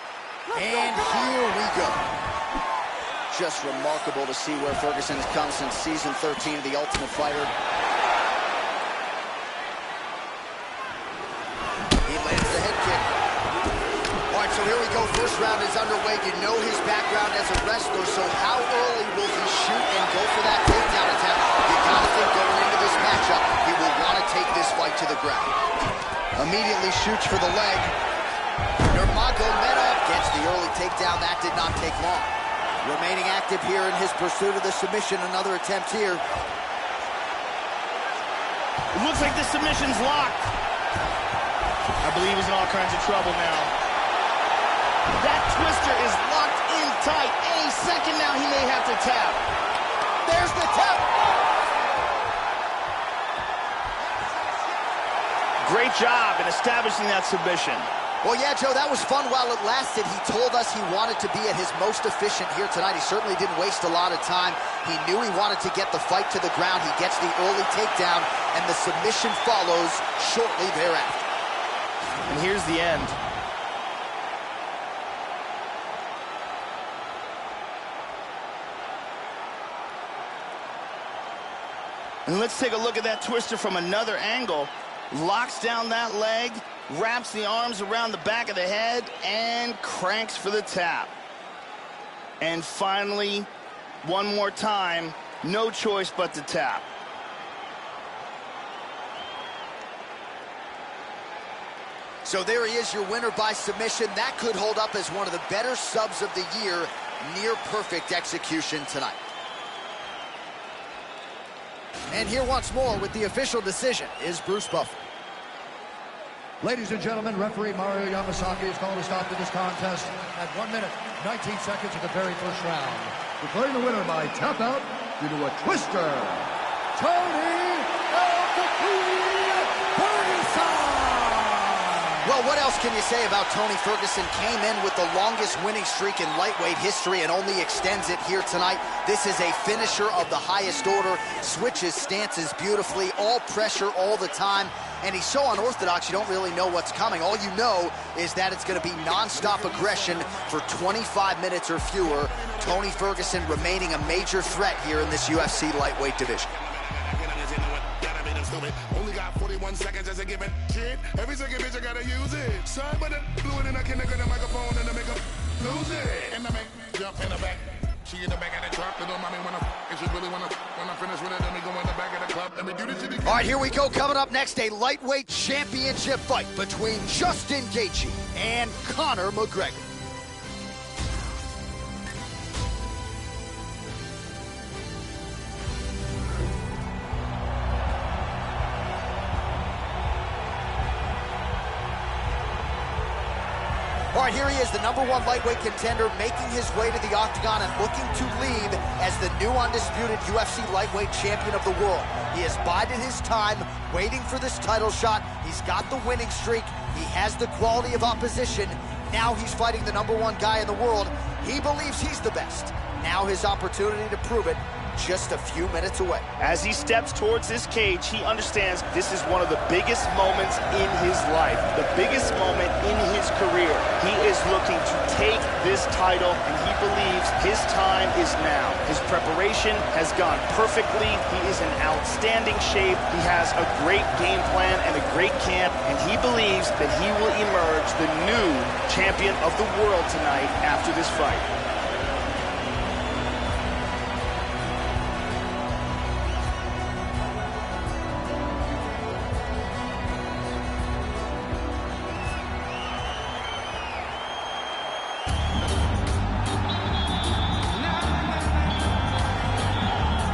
Speaker 1: And here we go. Just remarkable to see where Ferguson has come since season 13 of The Ultimate Fighter. He lands the head kick. All right, so here we go. First round is underway. You know his background as a wrestler, so how early will he shoot and go for that takedown attempt? You gotta think going into this matchup, he will want to take this fight to the ground. Immediately shoots for the leg. Nurmagomedov gets the early takedown. That did not take long. Remaining active here in his pursuit of the submission. Another attempt here.
Speaker 2: It looks like the submission's locked. I believe he's in all kinds of trouble now. That twister is locked in tight. Any second now he may have to tap.
Speaker 1: There's the tap.
Speaker 2: Great job in establishing that submission.
Speaker 1: Well, yeah, Joe, that was fun while it lasted. He told us he wanted to be at his most efficient here tonight. He certainly didn't waste a lot of time. He knew he wanted to get the fight to the ground. He gets the early takedown, and the submission follows shortly thereafter.
Speaker 2: And here's the end. And let's take a look at that twister from another angle. Locks down that leg, wraps the arms around the back of the head, and cranks for the tap. And finally, one more time, no choice but to tap.
Speaker 1: So there he is, your winner by submission. That could hold up as one of the better subs of the year. Near perfect execution tonight. And here once more with the official decision is Bruce Buffer.
Speaker 3: Ladies and gentlemen, referee Mario Yamasaki has called a stop to this contest at 1 minute, 19 seconds of the very first round. Declaring the winner by tap out due to a twister, Tony El Cucuy Ferguson!
Speaker 1: Well, what else can you say about Tony Ferguson? Came in with the longest winning streak in lightweight history and only extends it here tonight. This is a finisher of the highest order, switches stances beautifully, all pressure all the time, and he's so unorthodox you don't really know what's coming. All you know is that it's going to be non-stop aggression for 25 minutes or fewer. Tony Ferguson remaining a major threat here in this UFC lightweight division.
Speaker 8: Only got 41 seconds as a given shit. Every second bitch I gotta use it. Sorry, but it blew it and I can't get the microphone and I make her lose it. And I make jump in the back. She in the back of the truck. Little mommy and she really wanna when I finish with it, let me go in the back of the club. Let me do this shit again.
Speaker 1: All right, here we go. Coming up next, a lightweight championship fight between Justin Gaethje and Conor McGregor. All right, here he is, the #1 lightweight contender, making his way to the octagon and looking to leave as the new undisputed UFC lightweight champion of the world. He has bided his time, waiting for this title shot. He's got the winning streak. He has the quality of opposition. Now he's fighting the #1 guy in the world. He believes he's the best. Now his opportunity to prove it just a few minutes away.
Speaker 2: As he steps towards this cage, he understands this is one of the biggest moments in his life, the biggest moment in his career. He is looking to take this title, and he believes his time is now. His preparation has gone perfectly. He is in outstanding shape. He has a great game plan and a great camp, and he believes that he will emerge the new champion of the world tonight after this fight.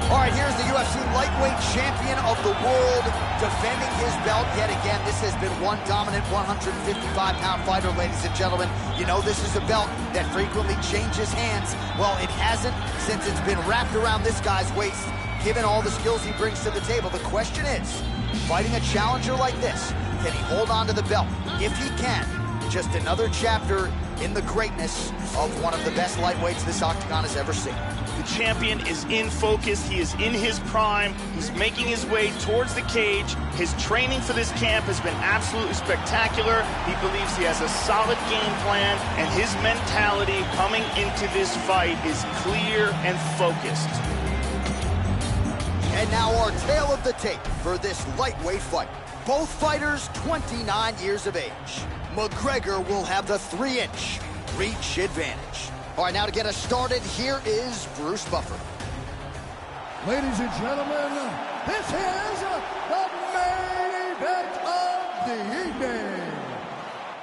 Speaker 1: All right, here's the UFC lightweight champion of the world defending his belt yet again. This has been one dominant 155-pound fighter, ladies and gentlemen. You know this is a belt that frequently changes hands. Well, it hasn't since it's been wrapped around this guy's waist. Given all the skills he brings to the table, the question is, fighting a challenger like this, can he hold on to the belt? If he can, just another chapter in the greatness of one of the best lightweights this octagon has ever seen.
Speaker 2: The champion is in focus. He is in his prime. He's making his way towards the cage. His training for this camp has been absolutely spectacular. He believes he has a solid game plan, and his mentality coming into this fight is clear and focused.
Speaker 1: And now our tale of the tape for this lightweight fight. Both fighters 29 years of age. McGregor will have the 3-inch reach advantage. All right, now to get us started, here is Bruce Buffer.
Speaker 3: Ladies and gentlemen, this is the main event of the evening.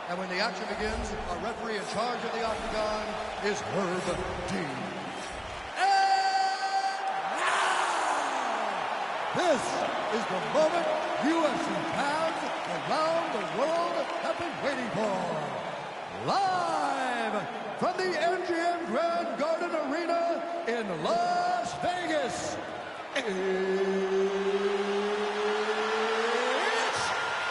Speaker 3: And when the action begins, our referee in charge of the octagon is Herb Dean. And now, this is the moment UFC fans around the world have been waiting for. Live from the MGM Grand Garden Arena in Las Vegas, it's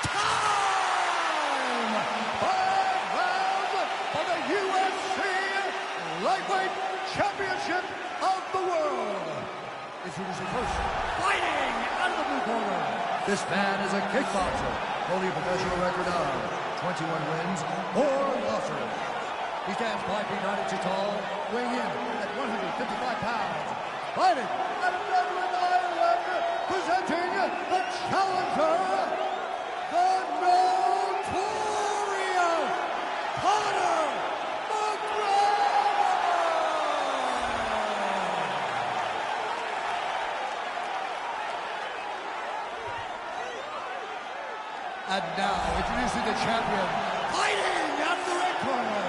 Speaker 3: time! 5 rounds for the UFC Lightweight Championship of the World. Introducing first, fighting out of the blue corner. This man is a kickboxer, holding a professional record of 21 wins, 4 losses. He stands 5 feet 9 inches tall, weighing in at 155 pounds. Fighting out of Dublin, Ireland, presenting the challenger, the notorious Conor McGregor! And now, introducing the champion, fighting out of the red corner.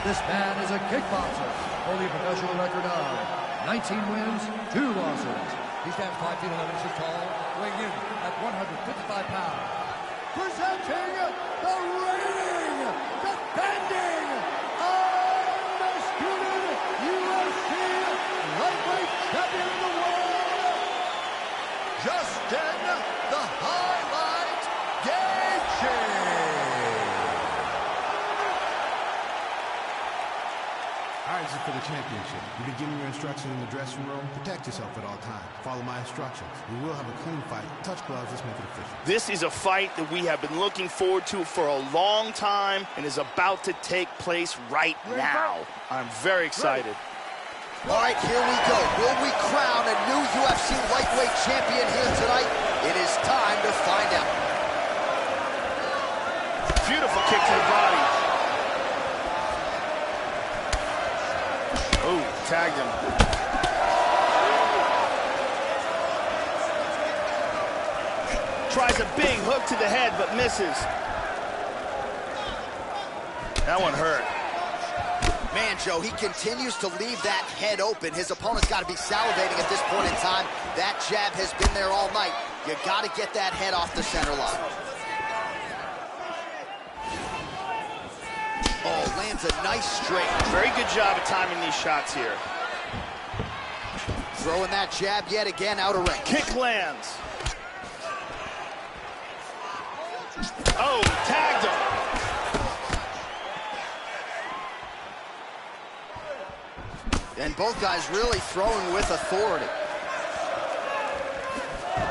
Speaker 3: This man is a kickboxer, holding a professional record of 19 wins, 2 losses. He stands 5 feet 11 inches tall, weighing in at 155 pounds. Presenting the reigning, defending, undisputed UFC lightweight champion of the world, Justin the Highlight Gaethje.
Speaker 10: All right, this is for the championship. You've been giving your instructions in the dressing room. Protect yourself at all times. Follow my instructions. We will have a clean fight. Touch gloves. Let's make it official.
Speaker 2: This is a fight that we have been looking forward to for a long time and is about to take place right now. I'm very excited.
Speaker 1: All right, here we go. Will we crown a new UFC lightweight champion here tonight? It is time to find out.
Speaker 2: Beautiful kick to the body. Oh, tagged him. Tries a big hook to the head, but misses. That one hurt.
Speaker 1: Man, Joe, he continues to leave that head open. His opponent's got to be salivating at this point in time. That jab has been there all night. You got to get that head off the center line. Oh, lands a nice straight.
Speaker 2: Very good job of timing these shots here.
Speaker 1: Throwing that jab yet again out of range.
Speaker 2: Kick lands. Oh, tagged him.
Speaker 1: And both guys really throwing with authority.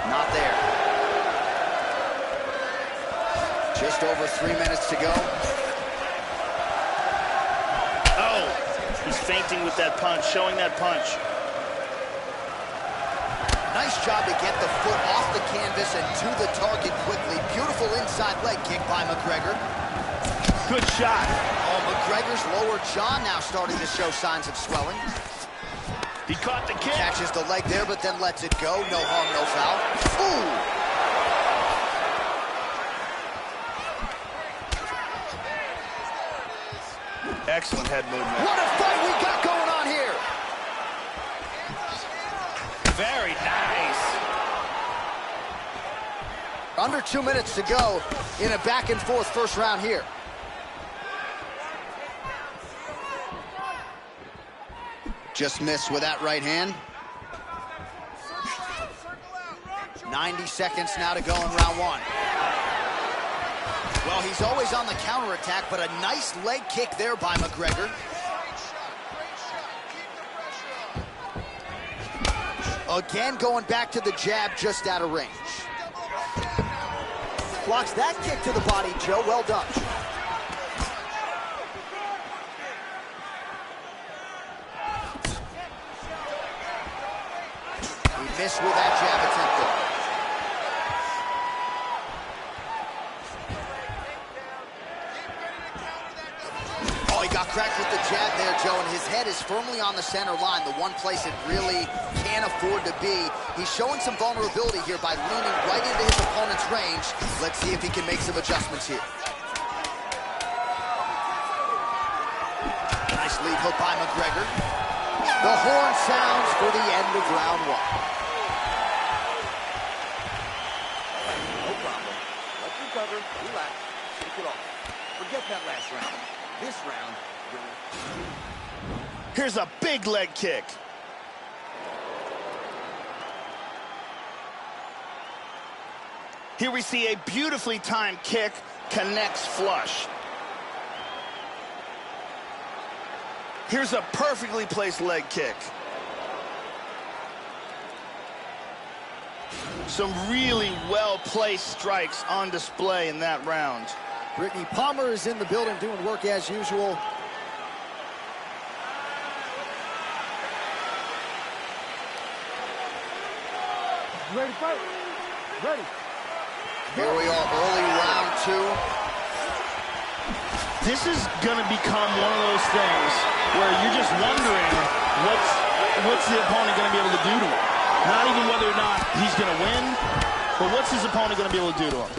Speaker 1: Not there. Just over 3 minutes to go.
Speaker 2: Oh, he's feinting with that punch, showing that punch.
Speaker 1: Nice job to get the foot off the canvas and to the target quickly. Beautiful inside leg kick by McGregor.
Speaker 2: Good shot.
Speaker 1: Oh, McGregor's lower jaw now starting to show signs of swelling.
Speaker 2: He caught the kick.
Speaker 1: Catches the leg there, but then lets it go. No harm, no foul. Ooh!
Speaker 2: Excellent head movement.
Speaker 1: What a fight we got going on here!
Speaker 2: Very nice.
Speaker 1: Under 2 minutes to go in a back-and-forth first round here. Just missed with that right hand. 90 seconds now to go in round one. Well, he's always on the counterattack, but a nice leg kick there by McGregor. Again, going back to the jab just out of range. Blocks that kick to the body, Joe. Well done. He missed with that jab attempt there. Oh, he got cracked with the jab there, Joe, and his head is firmly on the center line, the one place it really can't afford to be. He's showing some vulnerability here by leaning right into his opponent's range. Let's see if he can make some adjustments here. Nice lead hook by McGregor. The horn sounds for the end of round one.
Speaker 9: No problem. Let's recover, relax, shake it off. Forget that last round. This round,
Speaker 2: here's a big leg kick. Here we see a beautifully timed kick, connects flush. Here's a perfectly placed leg kick. Some really well-placed strikes on display in that round.
Speaker 3: Brittany Palmer is in the building doing work as usual.
Speaker 4: You ready to fight? Ready.
Speaker 1: Here we are, early round two.
Speaker 2: This is going to become one of those things where you're just wondering what's the opponent going to be able to do to him. Not even whether or not he's going to win, but what's his opponent going to be able to do to him.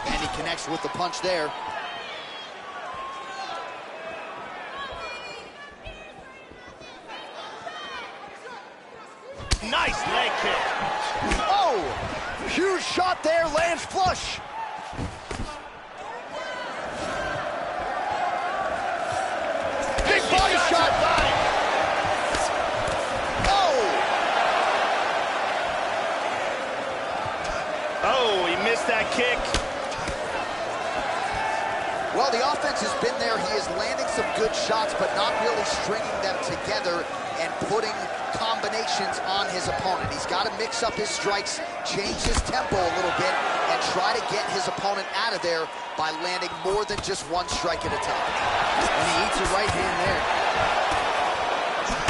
Speaker 1: And he connects with the punch there.
Speaker 2: Nice leg kick.
Speaker 1: Oh! Huge shot there, lands flush. Big body shot.
Speaker 2: Oh, he missed that kick.
Speaker 1: Well, the offense has been there. He is landing some good shots, but not really stringing them together and putting combinations on his opponent. He's got to mix up his strikes, change his tempo a little bit, and try to get his opponent out of there by landing more than just one strike at a time. And he eats a right hand there.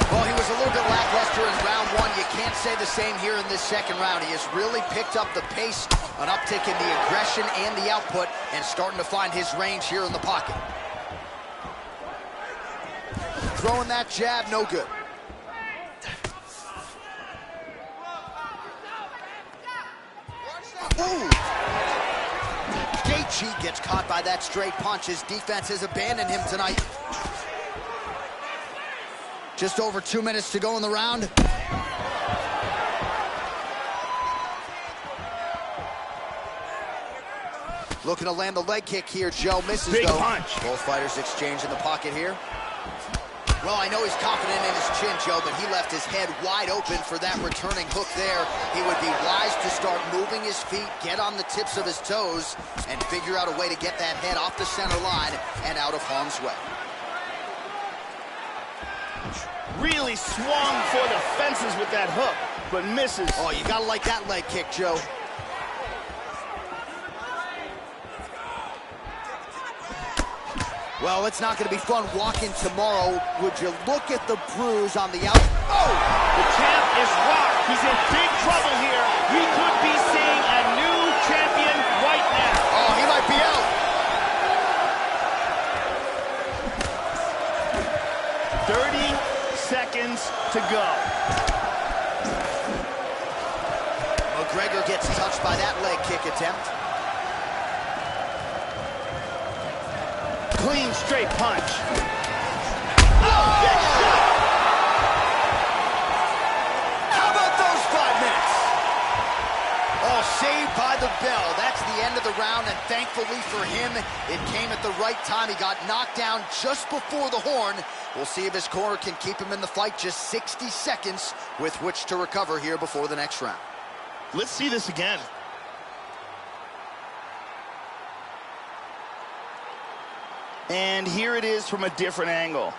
Speaker 1: Well, he was a little bit lackluster in round one. You can't say the same here in this second round. He has really picked up the pace, an uptick in the aggression and the output, and starting to find his range here in the pocket. Throwing that jab, no good. Ooh! Gaethje gets caught by that straight punch. His defense has abandoned him tonight. Just over 2 minutes to go in the round. Looking to land the leg kick here. Joe misses,
Speaker 2: big
Speaker 1: though.
Speaker 2: Punch.
Speaker 1: Both fighters exchange in the pocket here. Well, I know he's confident in his chin, Joe, but he left his head wide open for that returning hook there. He would be wise to start moving his feet, get on the tips of his toes, and figure out a way to get that head off the center line and out of harm's way.
Speaker 2: Really swung for the fences with that hook, but misses.
Speaker 1: Oh, you gotta like that leg kick, Joe. Well, it's not going to be fun walking tomorrow. Would you look at the bruise on the out? Oh!
Speaker 2: The champ is rocked. He's in big trouble here. We could be seeing a new champion right now.
Speaker 1: Oh, he might be out.
Speaker 2: 30 seconds to go.
Speaker 1: McGregor gets touched by that leg kick attempt.
Speaker 2: Clean, straight punch. Oh, big shot!
Speaker 1: How about those 5 minutes? Oh, saved by the bell. That's the end of the round, and thankfully for him, it came at the right time. He got knocked down just before the horn. We'll see if his corner can keep him in the fight. Just 60 seconds with which to recover here before the next round.
Speaker 2: Let's see this again. And here it is from a different angle.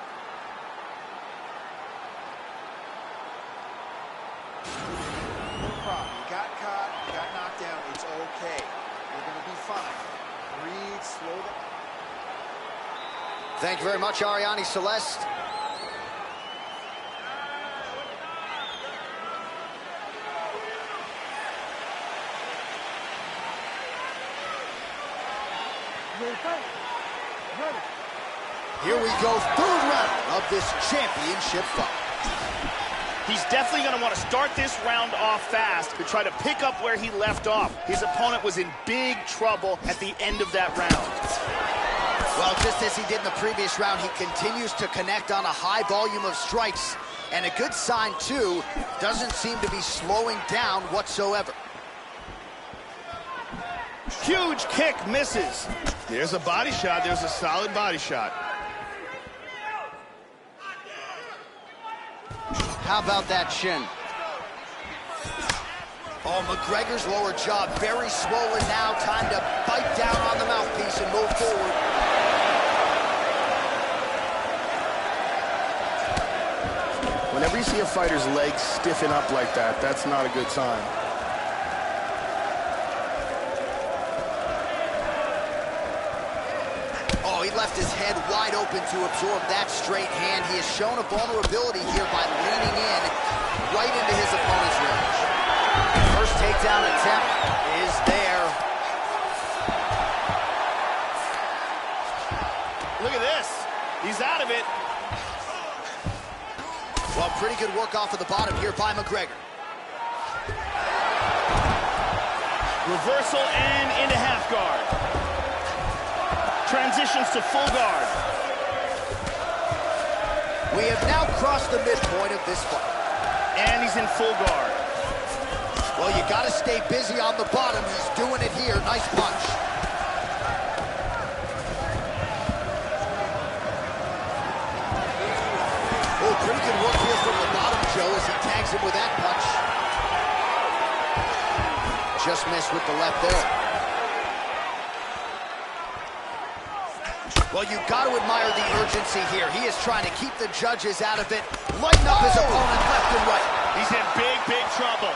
Speaker 5: No problem. You got caught, you got knocked down. It's okay. You're going to be fine. Breathe, slow down.
Speaker 1: Thank you very much, Ariane Celeste.
Speaker 4: Ready to fight? Ready.
Speaker 1: Here we go, third round of this championship fight.
Speaker 2: He's definitely going to want to start this round off fast to try to pick up where he left off. His opponent was in big trouble at the end of that round.
Speaker 1: Well, just as he did in the previous round, he continues to connect on a high volume of strikes. And a good sign, too, doesn't seem to be slowing down whatsoever.
Speaker 2: Huge kick, misses. There's a body shot. There's a solid body shot.
Speaker 1: How about that shin? Oh, McGregor's lower jaw very swollen now. Time to bite down on the mouthpiece and move forward.
Speaker 2: Whenever you see a fighter's legs stiffen up like that, that's not a good sign.
Speaker 1: Oh, he left his head wide open to absorb that straight hand. He has shown a vulnerability here by leaning in right into his opponent's range. First takedown attempt is there.
Speaker 2: Look at this. He's out of it.
Speaker 1: Well, pretty good work off of the bottom here by McGregor.
Speaker 2: Reversal and into half guard. Transitions to full guard.
Speaker 1: We have now crossed the midpoint of this fight.
Speaker 2: And he's in full guard.
Speaker 1: Well, you got to stay busy on the bottom. He's doing it here. Nice punch. Oh, pretty good work here from the bottom, Joe, as he tags him with that punch. Just missed with the left there. Well, you've got to admire the urgency here. He is trying to keep the judges out of it, lighten up his opponent left and right.
Speaker 2: He's in big, big trouble.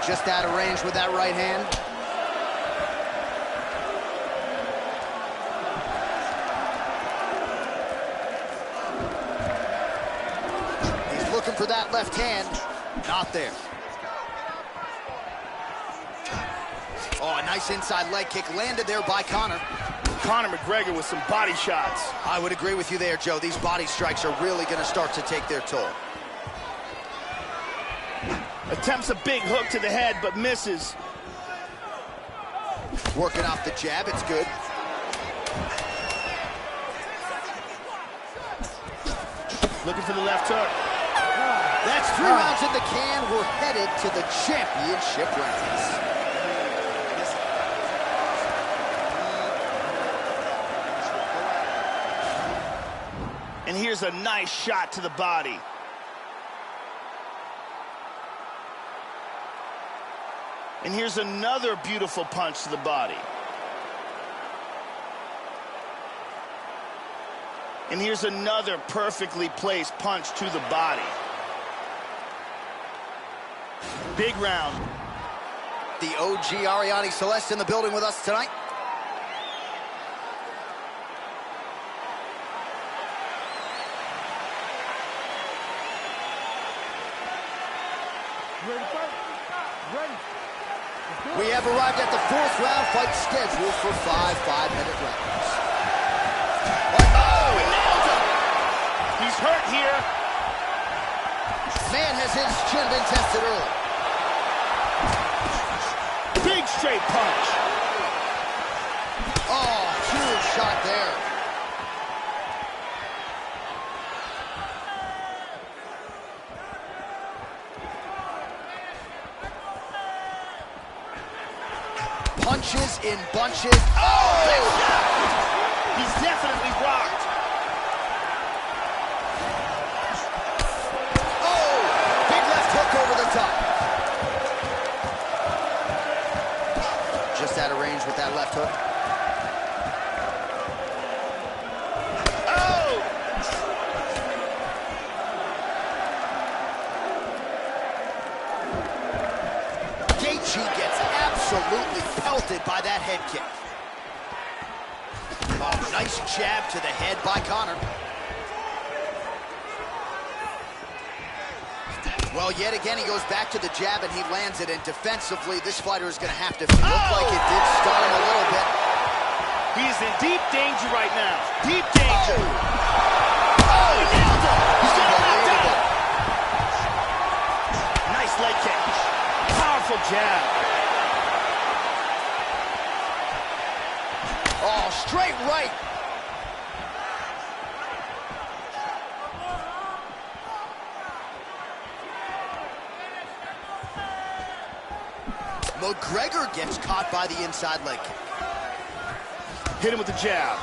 Speaker 1: Just out of range with that right hand. He's looking for that left hand. Not there. Oh, a nice inside leg kick landed there by Conor.
Speaker 2: Conor McGregor with some body shots.
Speaker 1: I would agree with you there, Joe. These body strikes are really going to start to take their toll.
Speaker 2: Attempts a big hook to the head, but misses.
Speaker 1: Working off the jab, it's good.
Speaker 2: Looking for the left hook.
Speaker 1: That's 3 rounds in the can. We're headed to the championship rounds.
Speaker 2: And here's a nice shot to the body. And here's another beautiful punch to the body. And here's another perfectly placed punch to the body. Big round.
Speaker 1: The OG Ariane Celeste in the building with us tonight.
Speaker 4: Ready to fight? Ready.
Speaker 1: We have arrived at the 4th round fight scheduled for 5 5-minute rounds.
Speaker 2: Oh, he nailed him! He's hurt here.
Speaker 1: Man, has his chin been tested early.
Speaker 2: Big straight punch.
Speaker 1: Oh, huge shot there. Punches in bunches.
Speaker 2: Oh, big shot. He's definitely rocked.
Speaker 1: Oh, big left hook over the top. Just out of range with that left hook.
Speaker 2: Oh!
Speaker 1: Gaethje gets absolutely pelted by that head kick. Oh, nice jab to the head by Conor. Well, yet again, he goes back to the jab and he lands it. And defensively, this fighter is going to have to look like it did start him a little bit.
Speaker 2: He's in deep danger right now. Deep danger. Oh, he nailed him. He's going to knock out. Nice leg kick. Powerful jab.
Speaker 1: Oh, straight right. McGregor gets caught by the inside leg kick.
Speaker 2: Hit him with the jab.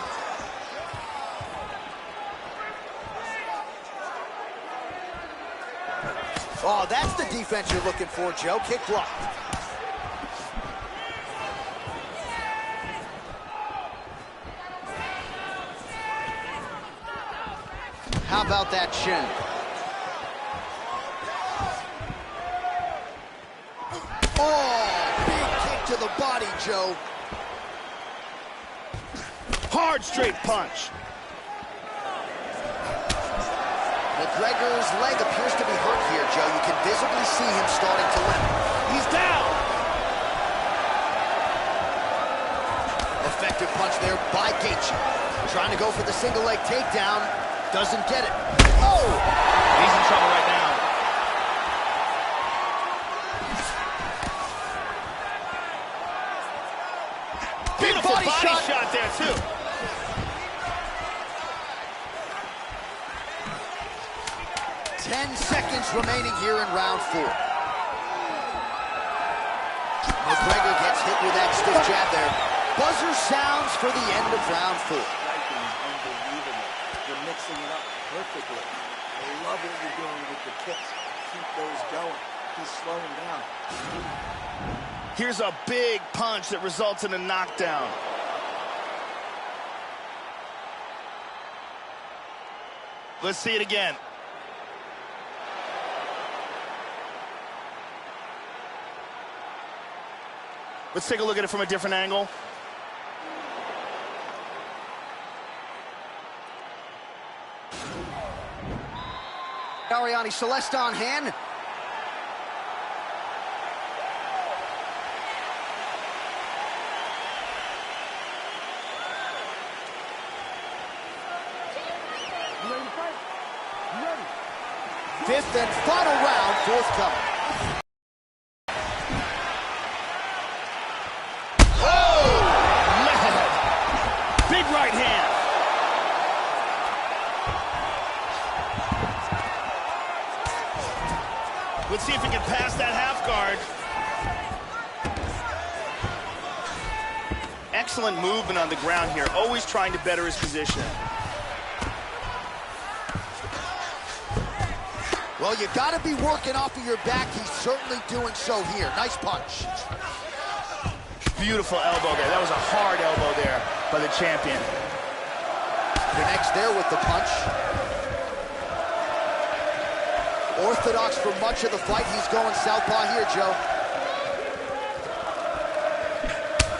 Speaker 1: Oh, that's the defense you're looking for, Joe. Kick block. How about that shin? Oh, big kick to the body, Joe.
Speaker 2: Hard straight punch.
Speaker 1: McGregor's leg appears to be hurt here, Joe. You can visibly see him starting to limp.
Speaker 2: He's down.
Speaker 1: Effective punch there by Gaethje. Trying to go for the single leg takedown. Doesn't get it. Oh!
Speaker 2: He's in trouble right now. Beautiful body shot there, too.
Speaker 1: Seconds remaining here in round 4. McGregor gets hit with that stiff jab there. Buzzer sounds for the end of round 4.
Speaker 6: Striking is unbelievable. You're mixing it up perfectly. I love what you're doing with the kicks. Keep those going. He's slowing down.
Speaker 2: Here's a big punch that results in a knockdown. Let's see it again. Let's take a look at it from a different angle.
Speaker 1: Ariane Celeste on hand.
Speaker 4: You ready to fight? You ready?
Speaker 1: 5th and final round forthcoming.
Speaker 2: Right hand. Let's see if he can pass that half guard. Excellent movement on the ground here, always trying to better his position.
Speaker 1: Well, you got to be working off of your back. He's certainly doing so here. Nice punch.
Speaker 2: Beautiful elbow there. That was a hard elbow there by the champion.
Speaker 1: Connects there with the punch. Orthodox for much of the fight. He's going southpaw here, Joe.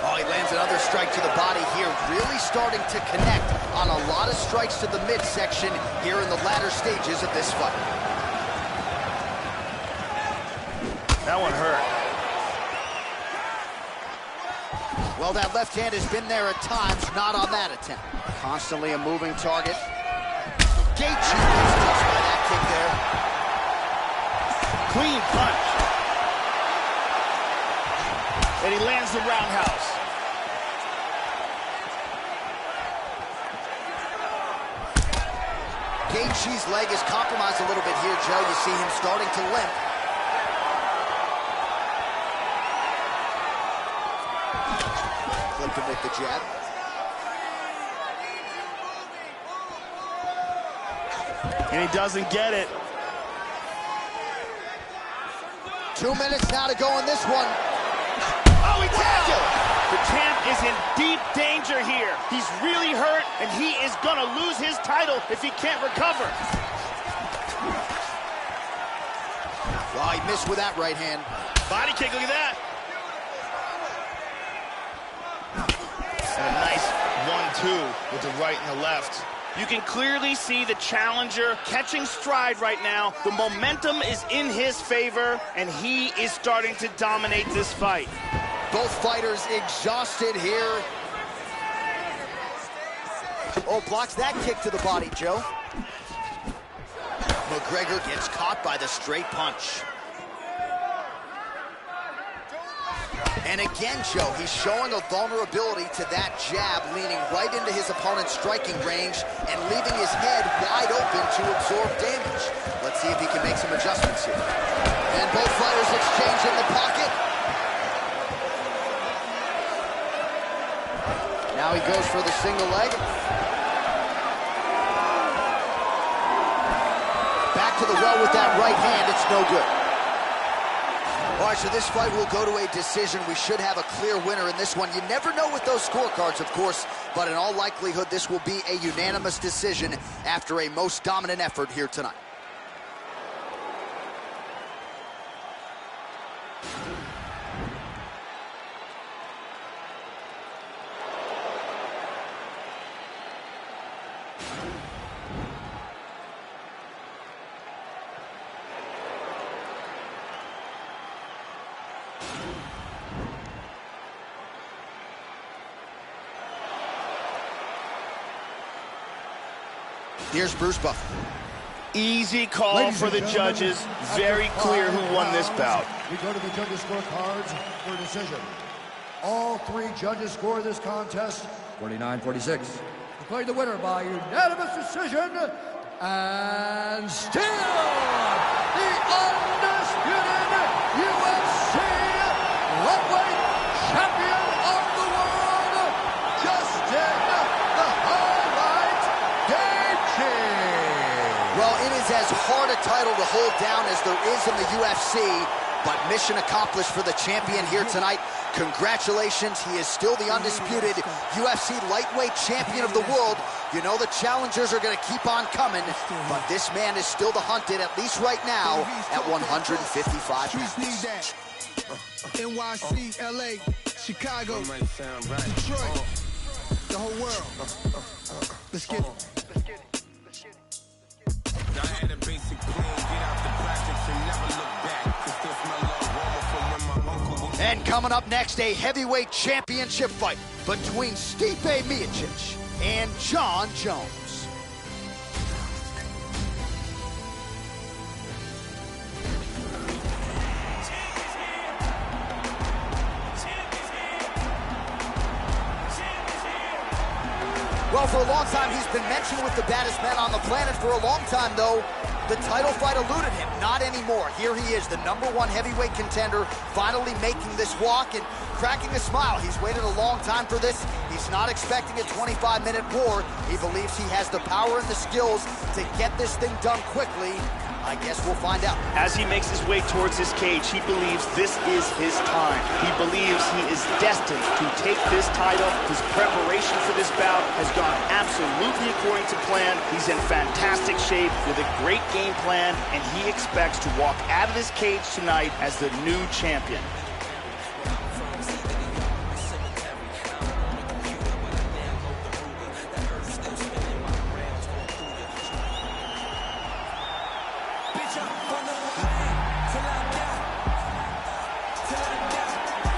Speaker 1: Oh, he lands another strike to the body here. Really starting to connect on a lot of strikes to the midsection here in the latter stages of this fight.
Speaker 2: That one hurt.
Speaker 1: Well, that left hand has been there at times, not on that attempt. Constantly a moving target. Gaethje is touched by that kick there.
Speaker 2: Clean punch. And he lands the roundhouse.
Speaker 1: Gaethje's leg is compromised a little bit here, Joe. You see him starting to limp. Clipped him with the jab.
Speaker 2: And he doesn't get it.
Speaker 1: 2 minutes now to go in this one.
Speaker 2: Oh, he tagged him! The champ is in deep danger here. He's really hurt, and he is gonna lose his title if he can't recover.
Speaker 1: Well, he missed with that right hand.
Speaker 2: Body kick, look at that. And a nice 1-2 with the right and the left. You can clearly see the challenger catching stride right now. The momentum is in his favor, and he is starting to dominate this fight.
Speaker 1: Both fighters exhausted here. Oh, blocks that kick to the body, Joe. McGregor gets caught by the straight punch. And again, Joe, he's showing a vulnerability to that jab, leaning right into his opponent's striking range and leaving his head wide open to absorb damage. Let's see if he can make some adjustments here. And both fighters exchange in the pocket. Now he goes for the single leg. Back to the well with that right hand, it's no good. All right, so this fight will go to a decision. We should have a clear winner in this one. You never know with those scorecards, of course, but in all likelihood, this will be a unanimous decision after a most dominant effort here tonight. Here's Bruce Buffer.
Speaker 2: Easy call for the judges. Very clear who won this bout.
Speaker 3: We go to the judges' scorecards for a decision. All three judges score this contest 49-46. Declared the winner by unanimous decision, and still the undisputed UFC lightweight champion of the world, Justin the Highlight Gaethje.
Speaker 1: Well, it is as hard a title to hold down as there is in the UFC, but mission accomplished for the champion here tonight. Congratulations, he is still the undisputed UFC lightweight champion of the world. You know the challengers are going to keep on coming, but this man is still the hunted, at least right now, at 155 pounds.
Speaker 7: NYC, LA, Chicago, Detroit, the whole world. Let's get it.
Speaker 8: I had a basic plan, get out the projects and never look back. Cause this my love armor from when my uncle was...
Speaker 1: And coming up next, a heavyweight championship fight between Stipe Miocic and Jon Jones. Well, for a long time, he's been mentioned with the baddest men on the planet. For a long time, though, the title fight eluded him. Not anymore. Here he is, the #1 heavyweight contender, finally making this walk and cracking a smile. He's waited a long time for this. He's not expecting a 25-minute war. He believes he has the power and the skills to get this thing done quickly. I guess we'll find out.
Speaker 2: As he makes his way towards his cage, he believes this is his time. He believes he is destined to take this title. His preparation for this bout has gone absolutely according to plan. He's in fantastic shape with a great game plan, and he expects to walk out of this cage tonight as the new champion.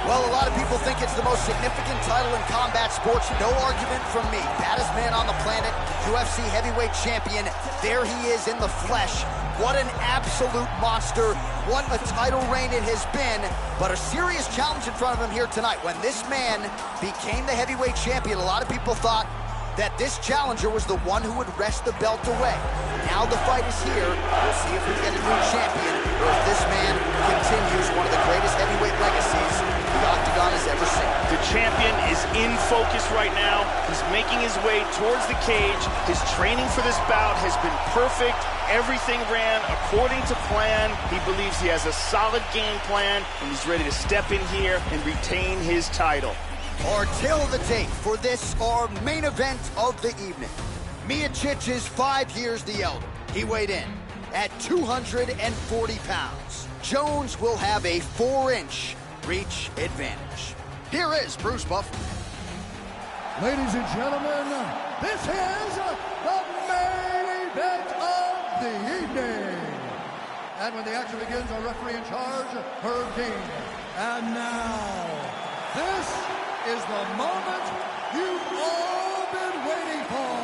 Speaker 1: Well, a lot of people think it's the most significant title in combat sports. No argument from me. Baddest man on the planet, UFC heavyweight champion. There he is in the flesh. What an absolute monster. What a title reign it has been. But a serious challenge in front of him here tonight. When this man became the heavyweight champion, a lot of people thought that this challenger was the one who would wrest the belt away. Now the fight is here. We'll see if we get a new champion or if this man continues one of the greatest heavyweight legacies the Octagon has ever seen.
Speaker 2: The champion is in focus right now. He's making his way towards the cage. His training for this bout has been perfect. Everything ran according to plan. He believes he has a solid game plan, and he's ready to step in here and retain his title.
Speaker 1: Till the date for this, our main event of the evening. Miocic is 5 years the elder. He weighed in at 240 pounds. Jones will have a 4-inch reach advantage. Here is Bruce Buffer.
Speaker 3: Ladies and gentlemen, this is the main event of the evening. And when the action begins, our referee in charge, Herb King. And now, this is the moment you've all been waiting for.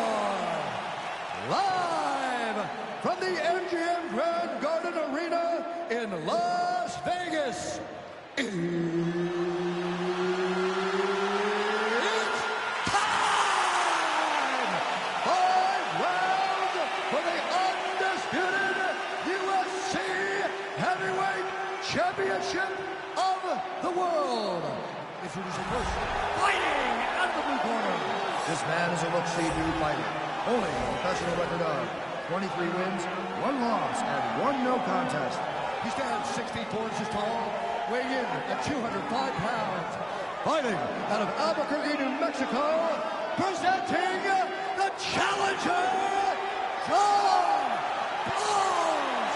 Speaker 3: Live from the MGM Grand Garden Arena in Las Vegas. It's time! 5 rounds for the undisputed UFC Heavyweight Championship of the world. Introducing first, fighting out of the blue corner. This man is a look-see new fighter. Only a professional record of 23 wins, 1 loss, and 1 no contest. He stands 64 inches tall, weighing in at 205 pounds. Fighting out of Albuquerque, New Mexico, presenting the challenger, John Bones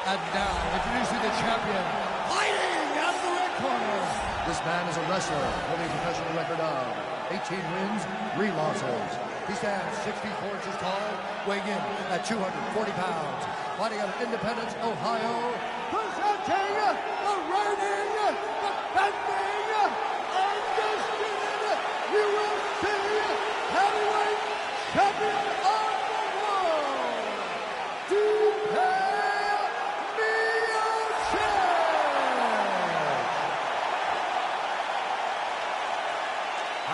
Speaker 3: And now, introducing the champion, fighting out of the red corner. This man is a wrestler, holding a professional record of 18 wins, 3 losses. He stands 64 inches tall, weighing in at 240 pounds. Fighting out of Independence, Ohio, presenting the reigning, defending, undisputed UFC heavyweight champion of the world,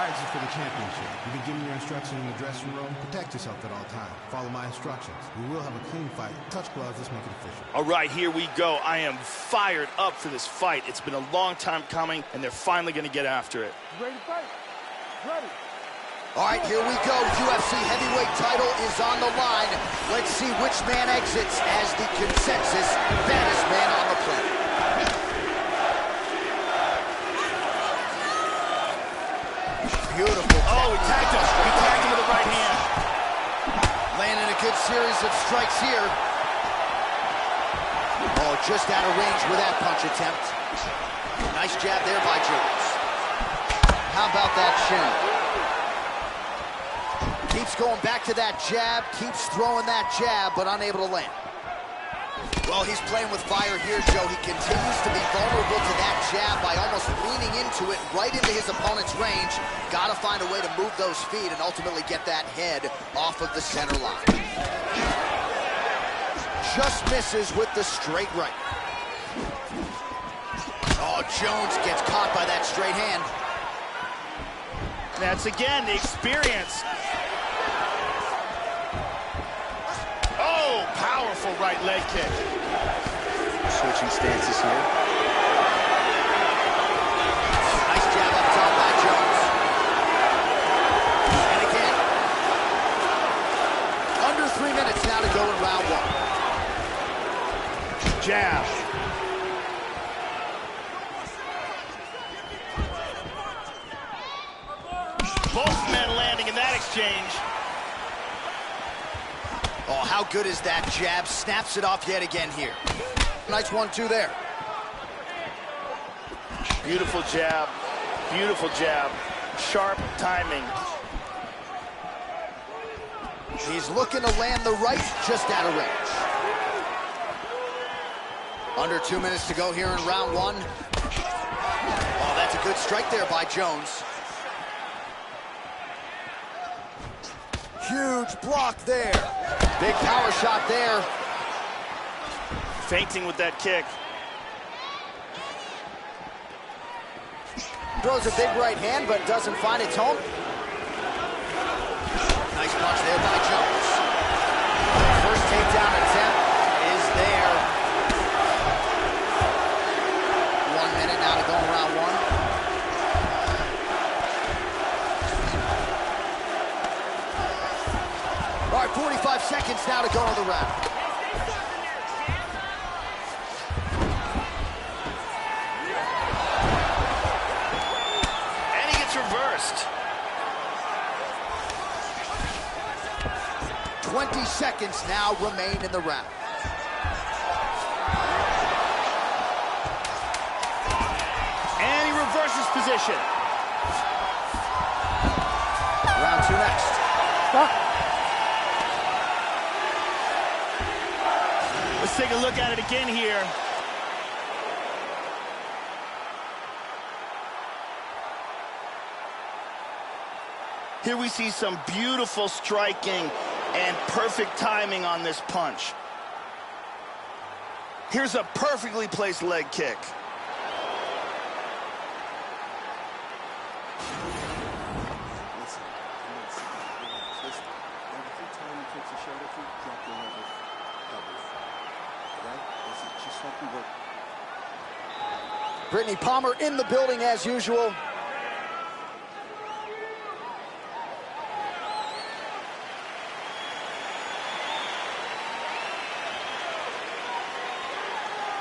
Speaker 10: This is for the championship. You've been given your instructions in the dressing room. Protect yourself at all times. Follow my instructions. We will have a clean fight. Touch gloves. Let's make it official.
Speaker 2: All right, here we go. I am fired up for this fight. It's been a long time coming, and they're finally going to get after it.
Speaker 4: Ready to fight? Ready.
Speaker 1: All right, here we go. UFC heavyweight title is on the line. Let's see which man exits as the consensus baddest man on the planet. Beautiful.
Speaker 2: Oh, he tagged him. He tagged him with the right hand.
Speaker 1: Landing a good series of strikes here. Oh, just out of range with that punch attempt. Nice jab there by Jones. How about that shin? Keeps going back to that jab, keeps throwing that jab, but unable to land. Well, he's playing with fire here, Joe. He continues to be vulnerable to that jab by almost leaning into it right into his opponent's range. Got to find a way to move those feet and ultimately get that head off of the center line. Just misses with the straight right. Oh, Jones gets caught by that straight hand.
Speaker 2: That's, again, the experience. Oh, powerful right leg kick.
Speaker 5: Switching stances here.
Speaker 1: Nice jab up top by Jones.
Speaker 2: jab. Both men landing in that exchange.
Speaker 1: Oh, how good is that jab? Snaps it off yet again here. Nice 1-2 there.
Speaker 2: Beautiful jab. Beautiful jab. Sharp timing.
Speaker 1: He's looking to land the right, just out of range. Under 2 minutes to go here in round one. Oh, that's a good strike there by Jones. Huge block there. Big power shot there.
Speaker 2: Feinting with that kick.
Speaker 1: Throws a big right hand, but doesn't find its home. Nice punch there by Jones. First takedown attempt is there. 1 minute now to go in round one. All right, 45 seconds now to go in the round.
Speaker 2: And he gets reversed.
Speaker 1: 20 seconds now remain in the round.
Speaker 2: And he reverses position.
Speaker 1: Round two next.
Speaker 4: Stop.
Speaker 2: Let's take a look at it again here. Here we see some beautiful striking and perfect timing on this punch. Here's a perfectly placed leg kick.
Speaker 6: Listen. Every time he takes a shot at you, drop your level double. Right? This is just like we work.
Speaker 1: Brittany Palmer in the building as usual.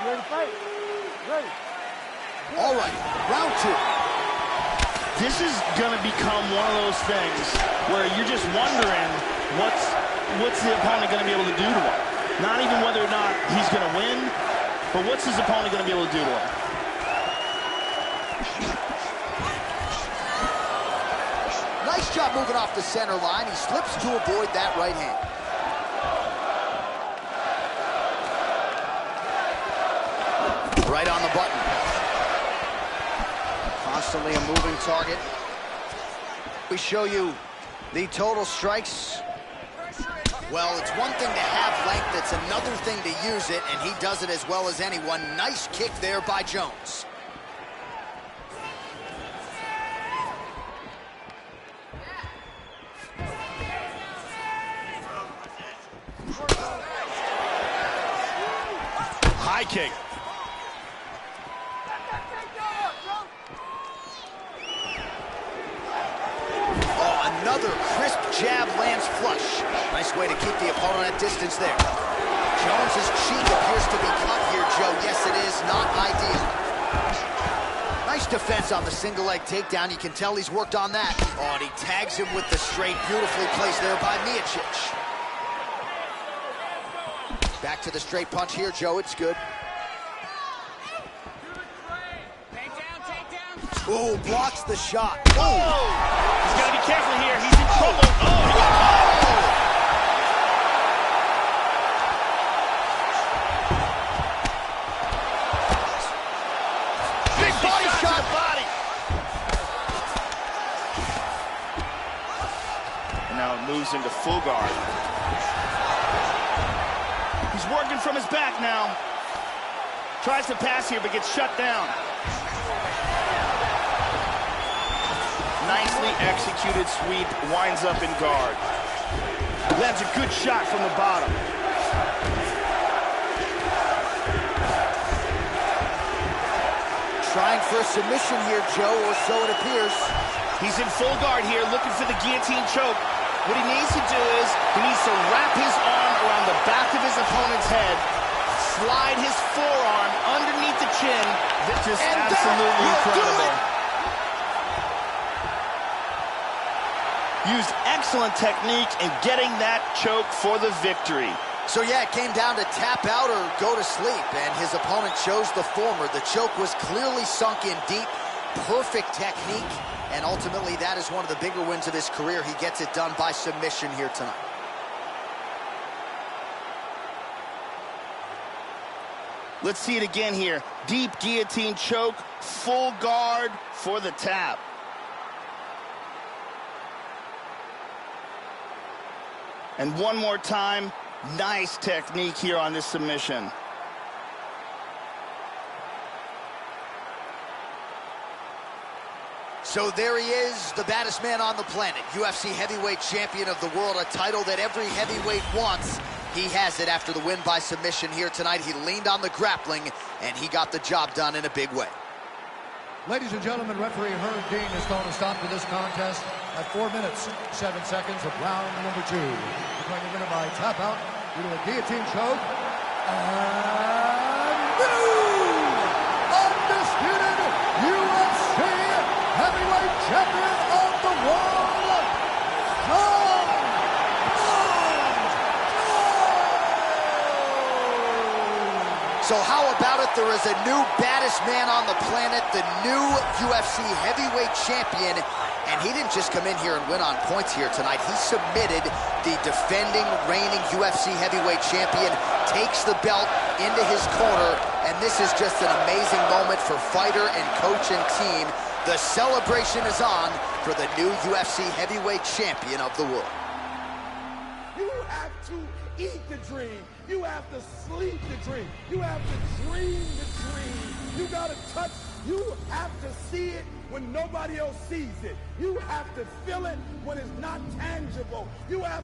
Speaker 4: You ready to fight? Ready.
Speaker 1: All right, round two.
Speaker 2: This is going to become one of those things where you're just wondering what's the opponent going to be able to do to him. Not even whether or not he's going to win, but what's his opponent going to be able to do to him.
Speaker 1: Nice job moving off the center line. He slips to avoid that right hand. Right on the button. Constantly a moving target. We show you the total strikes. Well, it's one thing to have length, it's another thing to use it, and he does it as well as anyone. Nice kick there by Jones.
Speaker 2: High kick.
Speaker 1: Another crisp jab lands flush. Nice way to keep the opponent at distance there. Jones's cheek appears to be cut here, Joe. Yes, it is. Not ideal. Nice defense on the single leg takedown. You can tell he's worked on that. Oh, and he tags him with the straight. Beautifully placed there by Miocic. Back to the straight punch here, Joe. It's good. Ooh, blocks the shot.
Speaker 2: Oh! He's got to be careful here. He's in trouble. Oh, he got caught.
Speaker 1: Big body shot.
Speaker 2: To the body. And now it moves into full guard. He's working from his back now. Tries to pass here, but gets shut down. Nicely executed sweep, winds up in guard. Lands a good shot from the bottom.
Speaker 1: Trying for a submission here, Joe, or so it appears.
Speaker 2: He's in full guard here, looking for the guillotine choke. What he needs to do is, he needs to wrap his arm around the back of his opponent's head, slide his forearm underneath the chin. Just
Speaker 3: And
Speaker 2: absolutely incredible. Used excellent technique in getting that choke for the victory.
Speaker 1: So yeah, it came down to tap out or go to sleep, and his opponent chose the former. The choke was clearly sunk in deep, perfect technique, and ultimately that is one of the bigger wins of his career. He gets it done by submission here tonight.
Speaker 2: Let's see it again here. Deep guillotine choke, full guard for the tap. And one more time, nice technique here on this submission.
Speaker 1: So there he is, the baddest man on the planet, UFC heavyweight champion of the world, a title that every heavyweight wants. He has it after the win by submission here tonight. He leaned on the grappling, and he got the job done in a big way.
Speaker 3: Ladies and gentlemen, referee Herb Dean has thrown a stop to this contest at 4 minutes, 7 seconds of round number 2. Declaring the winner by tap out due to a guillotine choke. And new undisputed UFC heavyweight champion of the world, John.
Speaker 1: So how about it? There is a new baddest man on the planet, the new UFC heavyweight champion, and he didn't just come in here and win on points here tonight. He submitted the defending, reigning UFC heavyweight champion, takes the belt into his corner, and this is just an amazing moment for fighter and coach and team. The celebration is on for the new UFC heavyweight champion of the world.
Speaker 11: You have to eat the dream. You have to sleep the dream. You have to dream the dream. You got to touch. You have to see it when nobody else sees it. You have to feel it when it's not tangible. You have